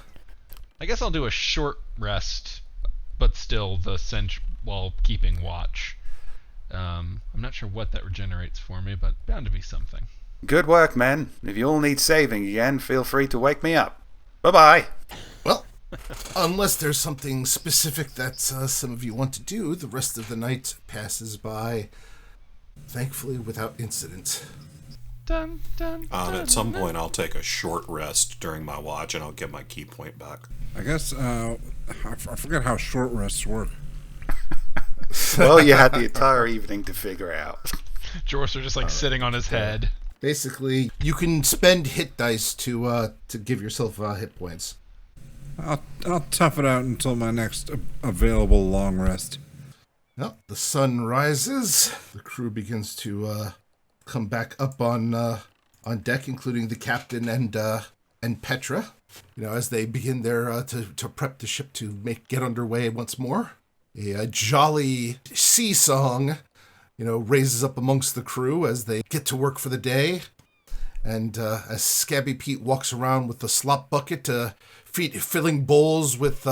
I guess I'll do a short rest, but still while keeping watch. I'm not sure what that regenerates for me, but bound to be something. Good work, men. If you all need saving again, feel free to wake me up. Bye-bye. Well, unless there's something specific that some of you want to do, the rest of the night passes by, thankfully without incident. Dun, dun, dun, At some point, I'll take a short rest during my watch, and I'll get my key point back. I guess I forget how short rests work. Well, you had the entire evening to figure out. Jorser just sitting on his head. Basically, you can spend hit dice to give yourself hit points. I'll tough it out until my next available long rest. Well, the sun rises. The crew begins to come back up on deck, including the captain and Petra. You know, as they begin their to prep the ship to get underway once more. A jolly sea song, raises up amongst the crew as they get to work for the day. And as Scabby Pete walks around with the slop bucket, filling bowls with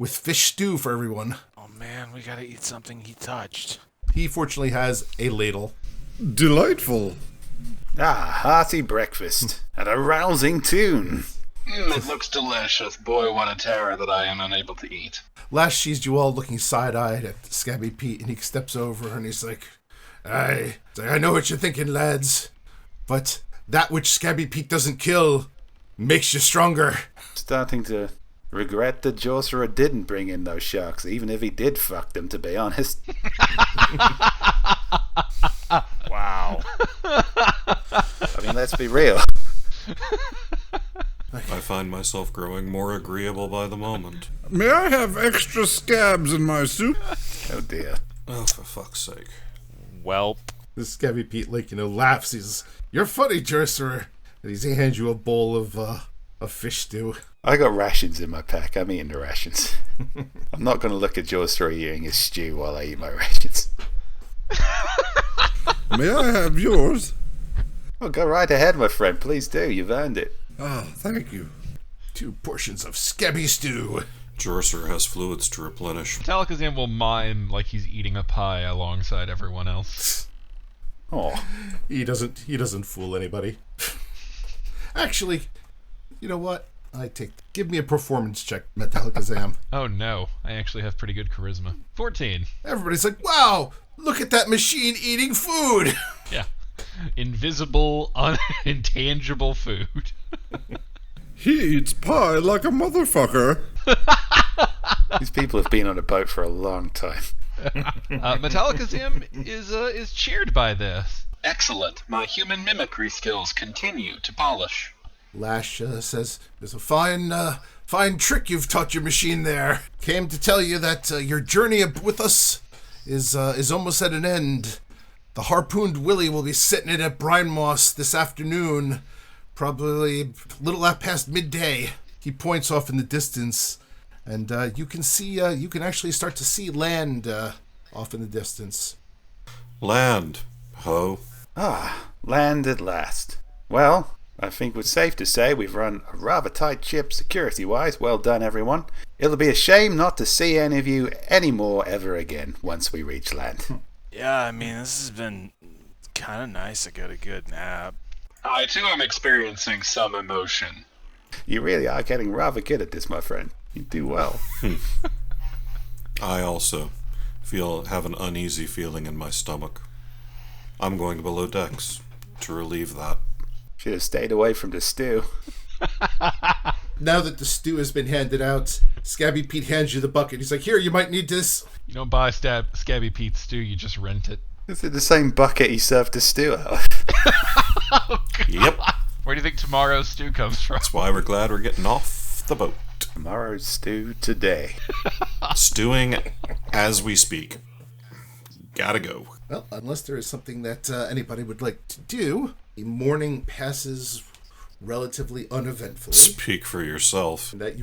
fish stew for everyone. Oh man, we gotta eat something he touched. He fortunately has a ladle. Delightful. Ah, hearty breakfast and a rousing tune. It looks delicious. Boy, what a terror that I am unable to eat. Lash sees you all looking side-eyed at Scabby Pete, and he steps over and he's like, I know what you're thinking, lads, but that which Scabby Pete doesn't kill makes you stronger. Starting to regret that Jorcerer didn't bring in those sharks, even if he did fuck them, to be honest. Wow. I mean, let's be real. I find myself growing more agreeable by the moment. May I have extra scabs in my soup? Oh dear. Oh, for fuck's sake. Welp. This Scabby Pete, laughs. He's, you're funny, Jerserer. And he hands you a bowl of fish stew. I got rations in my pack. I'm eating the rations. I'm not going to look at Joyster eating his stew while I eat my rations. May I have yours? Oh, go right ahead, my friend. Please do. You've earned it. Oh, thank you. 2 portions of scabby stew. Jorser has fluids to replenish. Talakazam will mime like he's eating a pie alongside everyone else. Oh, He doesn't fool anybody. Actually, you know what? Give me a performance check, Metallicazam. Oh no, I actually have pretty good charisma. 14. Everybody's like, wow, look at that machine eating food. Yeah. Invisible, intangible food. He eats pie like a motherfucker. these people have been on a boat for a long time. Metallicazam is cheered by this. Excellent. My human mimicry skills continue to polish. Lash says, there's a fine trick you've taught your machine there. Came to tell you that your journey with us is almost at an end. The harpooned Willie will be setting it at Brine Moss this afternoon, probably a little past midday. He points off in the distance, and you can actually start to see land off in the distance. Land, ho. Ah, land at last. Well, I think it's safe to say we've run a rather tight ship security-wise. Well done, everyone. It'll be a shame not to see any of you anymore ever again once we reach land. Yeah, I mean, this has been kind of nice. I got a good nap. I too am experiencing some emotion. You really are getting rather good at this, my friend. You do well. I also have an uneasy feeling in my stomach. I'm going to below decks to relieve that. Should have stayed away from the stew. Now that the stew has been handed out, Scabby Pete hands you the bucket. He's like, here, you might need this. You don't buy Scabby Pete's stew, you just rent it. Is it the same bucket he served the stew out of? Yep. Where do you think tomorrow's stew comes from? That's why we're glad we're getting off the boat. Tomorrow's stew today. Stewing as we speak. Gotta go. Well, unless there is something that anybody would like to do, the morning passes relatively uneventfully. Speak for yourself. That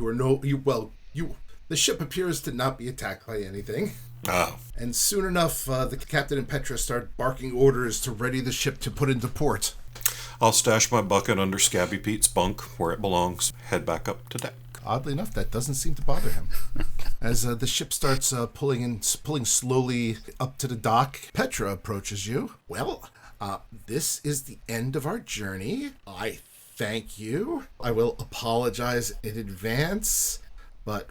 the ship appears to not be attacked by anything. Oh. And soon enough, the captain and Petra start barking orders to ready the ship to put into port. I'll stash my bucket under Scabby Pete's bunk where it belongs. Head back up to deck. Oddly enough, that doesn't seem to bother him. As the ship starts pulling slowly up to the dock, Petra approaches you. Well, this is the end of our journey. I thank you. I will apologize in advance, but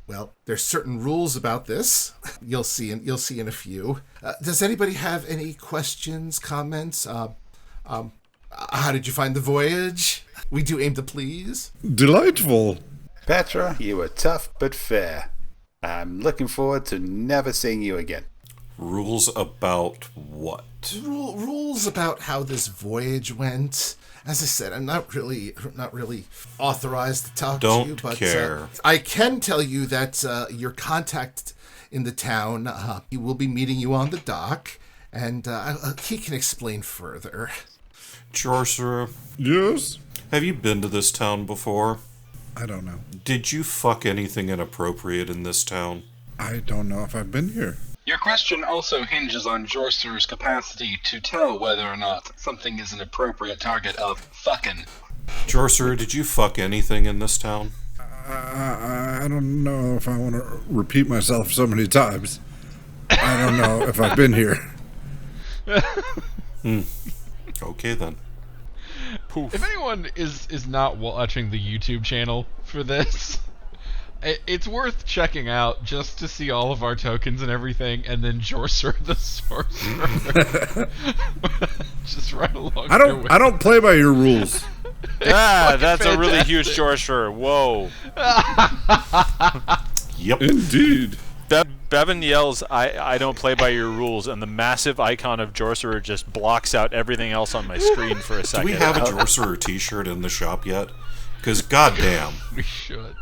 well, there's certain rules about this. You'll see in a few. Does anybody have any questions, comments? How did you find the voyage? We do aim to please. Delightful. Petra, you were tough but fair. I'm looking forward to never seeing you again. Rules about what? Rules about how this voyage went. As I said, I'm not really authorized to talk to you, but care. I can tell you that your contact in the town, he will be meeting you on the dock, and he can explain further. Jorser, Yes? have you been to this town before? I don't know. Did you fuck anything inappropriate in this town? I don't know if I've been here. Your question also hinges on Jorser's capacity to tell whether or not something is an appropriate target of fucking. Jorser, did you fuck anything in this town? I don't know if I want to repeat myself so many times. I don't know if I've been here. Okay then. Poof. If anyone is not watching the YouTube channel for this, it's worth checking out just to see all of our tokens and everything, and then Jorser the Sorcerer. Just right along. I don't play by your rules. Ah, that's a really huge Jorser. Whoa. Yep. Indeed. Bevan yells, I don't play by your rules, and the massive icon of Jorcerer just blocks out everything else on my screen for a Do second. we have a Jorser t-shirt in the shop yet? Because goddamn. We should.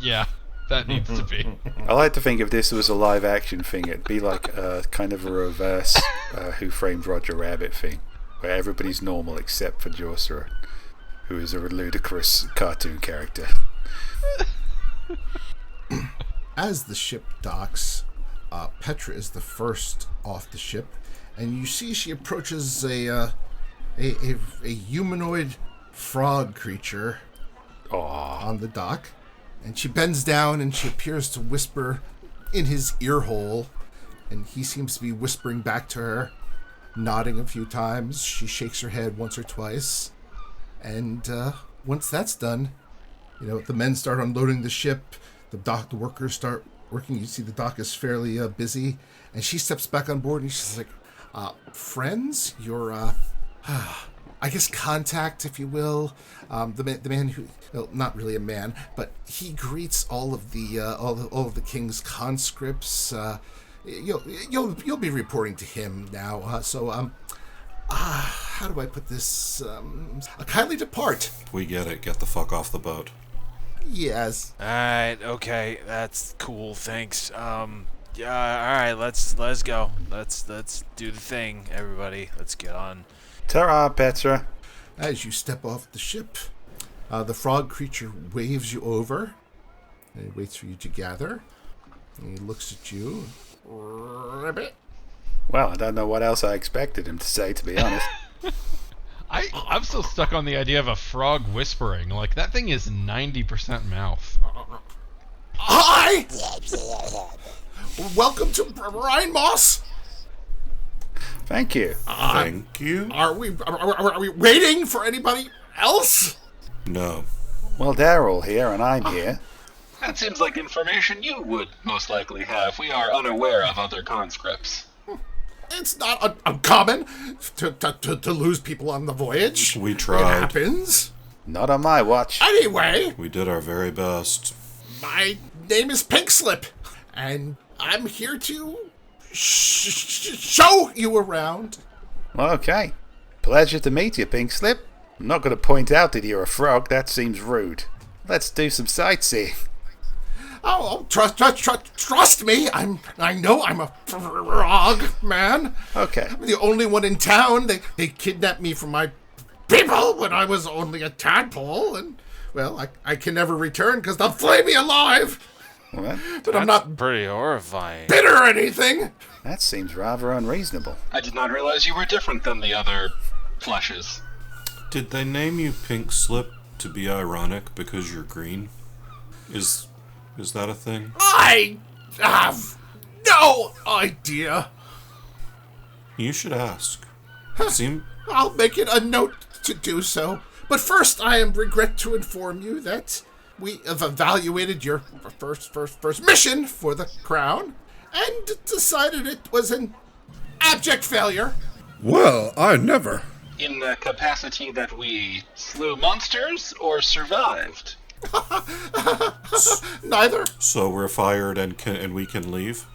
Yeah, that needs to be. I like to think if this was a live action thing, it'd be like a kind of a reverse Who Framed Roger Rabbit thing, where everybody's normal except for Jorser, who is a ludicrous cartoon character. as the ship docks, Petra is the first off the ship, and you see she approaches a humanoid frog creature on the dock, and she bends down and she appears to whisper in his ear hole, and he seems to be whispering back to her, nodding a few times. She shakes her head once or twice, and once that's done, the men start unloading the ship. The workers start working. You see the dock is fairly busy, and she steps back on board, and she's like, friends, your I guess contact, if you will, the man who, well, not really a man, but he greets all of the king's conscripts. You'll be reporting to him now. How do I put this? Kindly depart. We get it. Get the fuck off the boat. Yes. Alright, okay, that's cool, thanks. Alright, let's go. Let's do the thing, everybody. Let's get on. Ta-ra, Petra. As you step off the ship, the frog creature waves you over, and he waits for you to gather, and he looks at you. Ribbit. Well, I don't know what else I expected him to say, to be honest. I'm still stuck on the idea of a frog whispering. Like, that thing is 90% mouth. Hi! Welcome to Rhine Moss! Thank you. Thank you. Are we waiting for anybody else? No. Well, they're all here, and I'm here. That seems like information you would most likely have. We are unaware of other conscripts. It's not uncommon to lose people on the voyage. We tried. It happens. Not on my watch. Anyway, We did our very best. my name is Pink Slip, and I'm here to show you around. Okay. Pleasure to meet you, Pink Slip. I'm not going to point out that you're a frog. That seems rude. Let's do some sightseeing. Oh, trust me. I know I'm a frog man. Okay. I'm the only one in town. They kidnapped me from my people when I was only a tadpole, and well, I can never return because they'll flay me alive. Well, But I'm not Pretty horrifying. bitter or anything. that seems rather unreasonable. I did not realize you were different than the other flushes. Did they name you Pink Slip to be ironic because you're green? Is that a thing? I have no idea. You should ask. Seem I'll make it a note to do so. But first, I regret to inform you that we have evaluated your first mission for the crown and decided it was an abject failure. Well, I never. In the capacity that we slew monsters or survived? Neither. so we're fired and we can leave?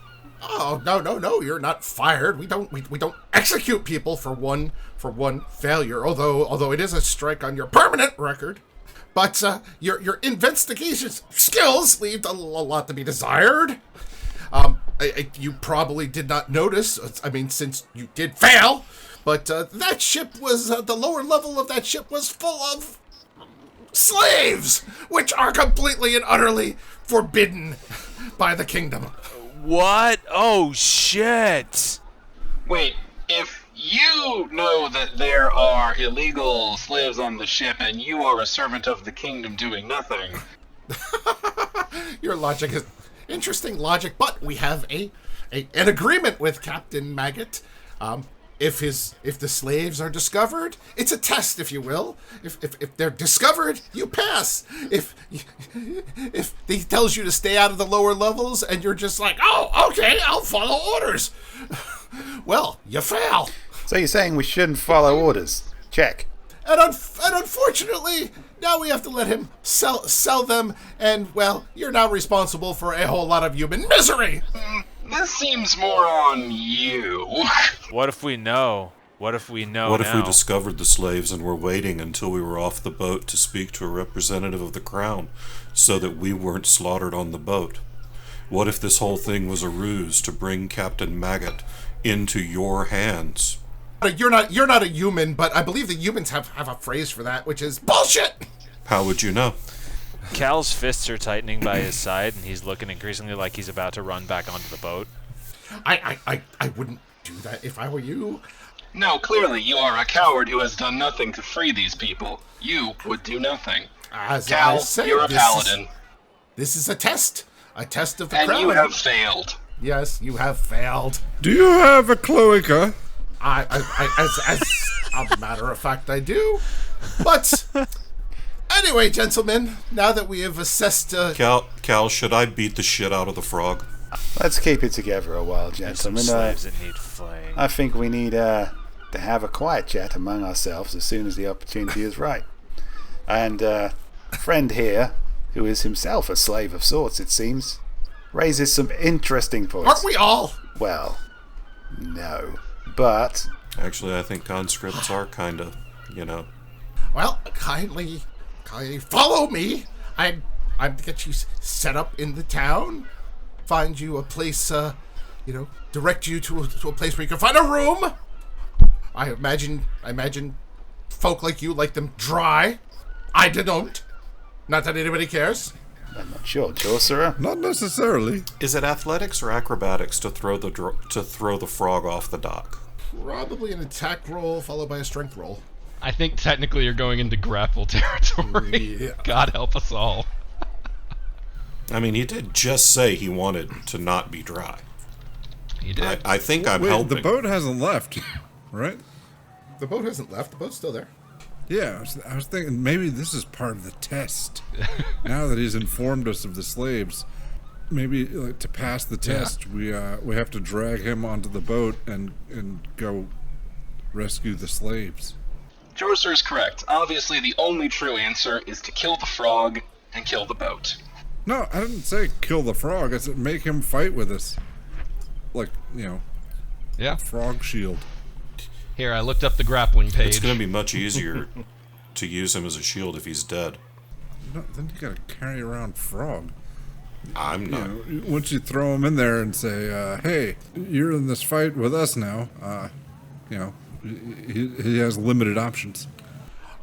Oh, no, you're not fired. We don't execute people for one failure, although it is a strike on your permanent record. But your investigation skills leave a lot to be desired. You probably did not notice, I mean, since you did fail, but that ship was, the lower level of that ship was full of slaves, which are completely and utterly forbidden by the kingdom. What? Oh, shit! Wait, if you know that there are illegal slaves on the ship and you are a servant of the kingdom doing nothing... Your logic is interesting logic, but we have an agreement with Captain Maggot. If the slaves are discovered, it's a test, if you will. If they're discovered, you pass. If he tells you to stay out of the lower levels and you're just like, oh, okay, I'll follow orders, well, you fail. So you're saying we shouldn't follow orders? Check. And unfortunately, now we have to let him sell them, and well, you're now responsible for a whole lot of human misery. This seems more on you. What if we know? What if we know What if we now? discovered the slaves and were waiting until we were off the boat to speak to a representative of the crown so that we weren't slaughtered on the boat? What if this whole thing was a ruse to bring Captain Maggot into your hands? You're not a human, but I believe the humans have a phrase for that, which is bullshit. How would you know? Cal's fists are tightening by his side, and he's looking increasingly like he's about to run back onto the boat. I wouldn't do that if I were you. No, clearly you are a coward who has done nothing to free these people. You would do nothing. As Cal, I say, you're a paladin. This is a test of the And crown. you have failed. Yes, you have failed. Do you have a cloaca? As a matter of fact, I do. But anyway, gentlemen, now that we have assessed, Cal, should I beat the shit out of the frog? Let's keep it together a while, There's some gentlemen. slaves that need flaying. I think we need to have a quiet chat among ourselves as soon as the opportunity is right. And a friend here, who is himself a slave of sorts, it seems, raises some interesting points. aren't we all? Well, no. But Actually, I think conscripts are kind of, Well, kindly follow me. I'm to get you set up in the town, find you a place, direct you to a place where you can find a room. I imagine folk like you like them dry. I don't. Not that anybody cares. I'm not sure, Sorcerer. Not necessarily. Is it athletics or acrobatics to throw the frog off the dock? Probably an attack roll followed by a strength roll. I think technically you're going into grapple territory. Yeah. God help us all. I mean, he did just say he wanted to not be dry. He did. I think I'm Wait, helping. the boat hasn't left, right? The boat hasn't left. The boat's still there. Yeah, I was thinking maybe this is part of the test. Now that he's informed us of the slaves, maybe to pass the test, we have to drag him onto the boat and go rescue the slaves. Jorser is correct. Obviously, the only true answer is to kill the frog and kill the boat. No, I didn't say kill the frog. I said make him fight with us. Like, Yeah. frog shield. Here, I looked up the grappling page. It's going to be much easier to use him as a shield if he's dead. No, then you gotta carry around frog. I'm You not. know, once you throw him in there and say, hey, you're in this fight with us now, he has limited options.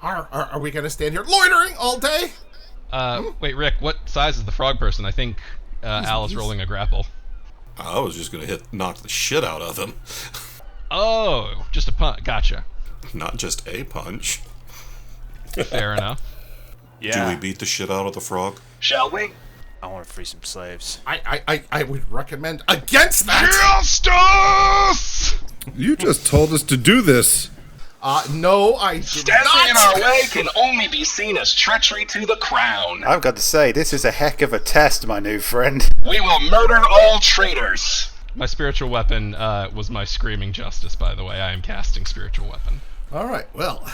Are we gonna stand here loitering all day? Wait, Rick, what size is the frog person? I think Al is rolling a grapple. I was just going to knock the shit out of him. Oh, just a punch. Gotcha. Not just a punch. Fair enough. Yeah. Do we beat the shit out of the frog? Shall we? I want to free some slaves. I would recommend against that. Justice! You just told us to do this. No, I did Standing in our not. way can only be seen as treachery to the crown. I've got to say, this is a heck of a test, my new friend. We will murder all traitors. My spiritual weapon was my screaming justice, by the way. I am casting spiritual weapon. All right, well,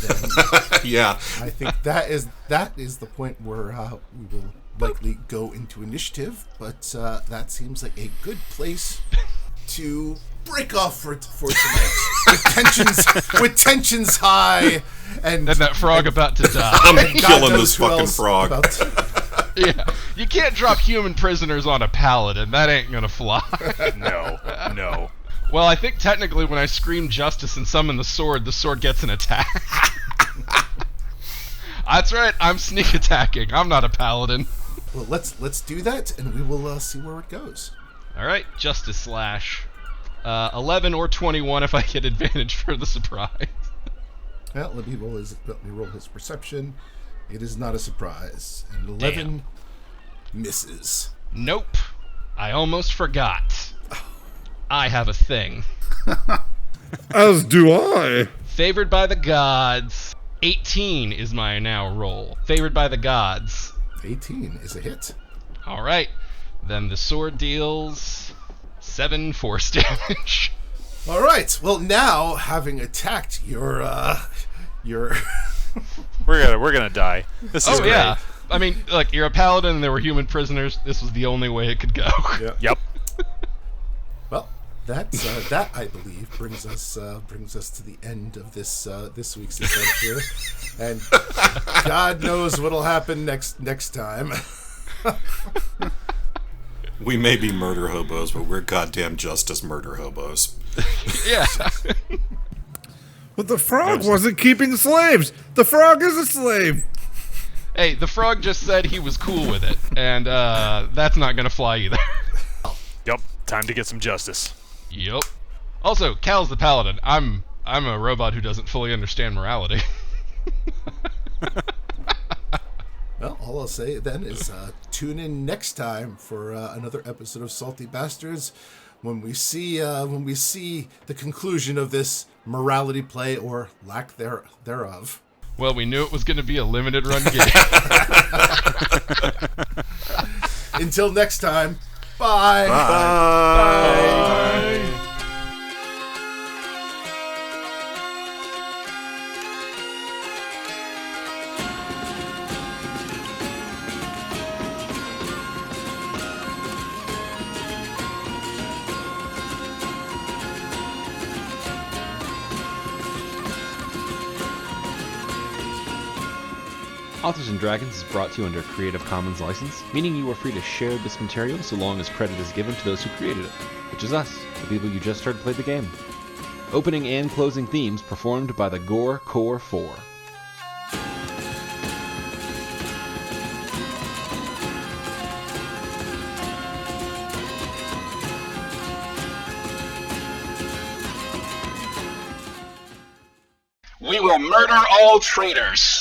then Yeah. I think that is the point where we will likely go into initiative. But that seems like a good place to break off for tonight with tensions high and And that frog about to die. I'm God killing knows this who fucking else frog. Yeah. You can't drop human prisoners on a paladin. That ain't gonna fly. No. Well, I think technically when I scream justice and summon the sword gets an attack. That's right, I'm sneak attacking. I'm not a paladin. Well, let's do that, and we will see where it goes. Alright, justice slash. 11 or 21 if I get advantage for the surprise. Well, let me roll his perception. It is not a surprise. And 11 misses. Nope. I almost forgot. I have a thing. As do I. Favored by the gods. 18 is my now roll. Favored by the gods. 18 is a hit. Alright. Then the sword deals 7 force damage. All right. Well, now having attacked your We're gonna die. This is Oh, great. yeah. I mean, like, you're a paladin and there were human prisoners. This was the only way it could go. Yep. well, that I believe brings us to the end of this week's adventure, and God knows what'll happen next time. We may be murder hobos, but we're goddamn justice murder hobos. Yeah. But the frog wasn't keeping slaves. The frog is a slave. Hey, the frog just said he was cool with it, and that's not gonna fly either. Yep, time to get some justice. Yup. Also, Cal's the paladin. I'm a robot who doesn't fully understand morality. Well, all I'll say then is tune in next time for another episode of Salty Bastards, when we see the conclusion of this morality play or lack thereof. Well, we knew it was going to be a limited run game. Until next time, bye. Bye. Authors and Dragons is brought to you under a Creative Commons license, meaning you are free to share this material so long as credit is given to those who created it, which is us, the people you just heard play the game. Opening and closing themes performed by the Gore Core 4. We will murder all traitors.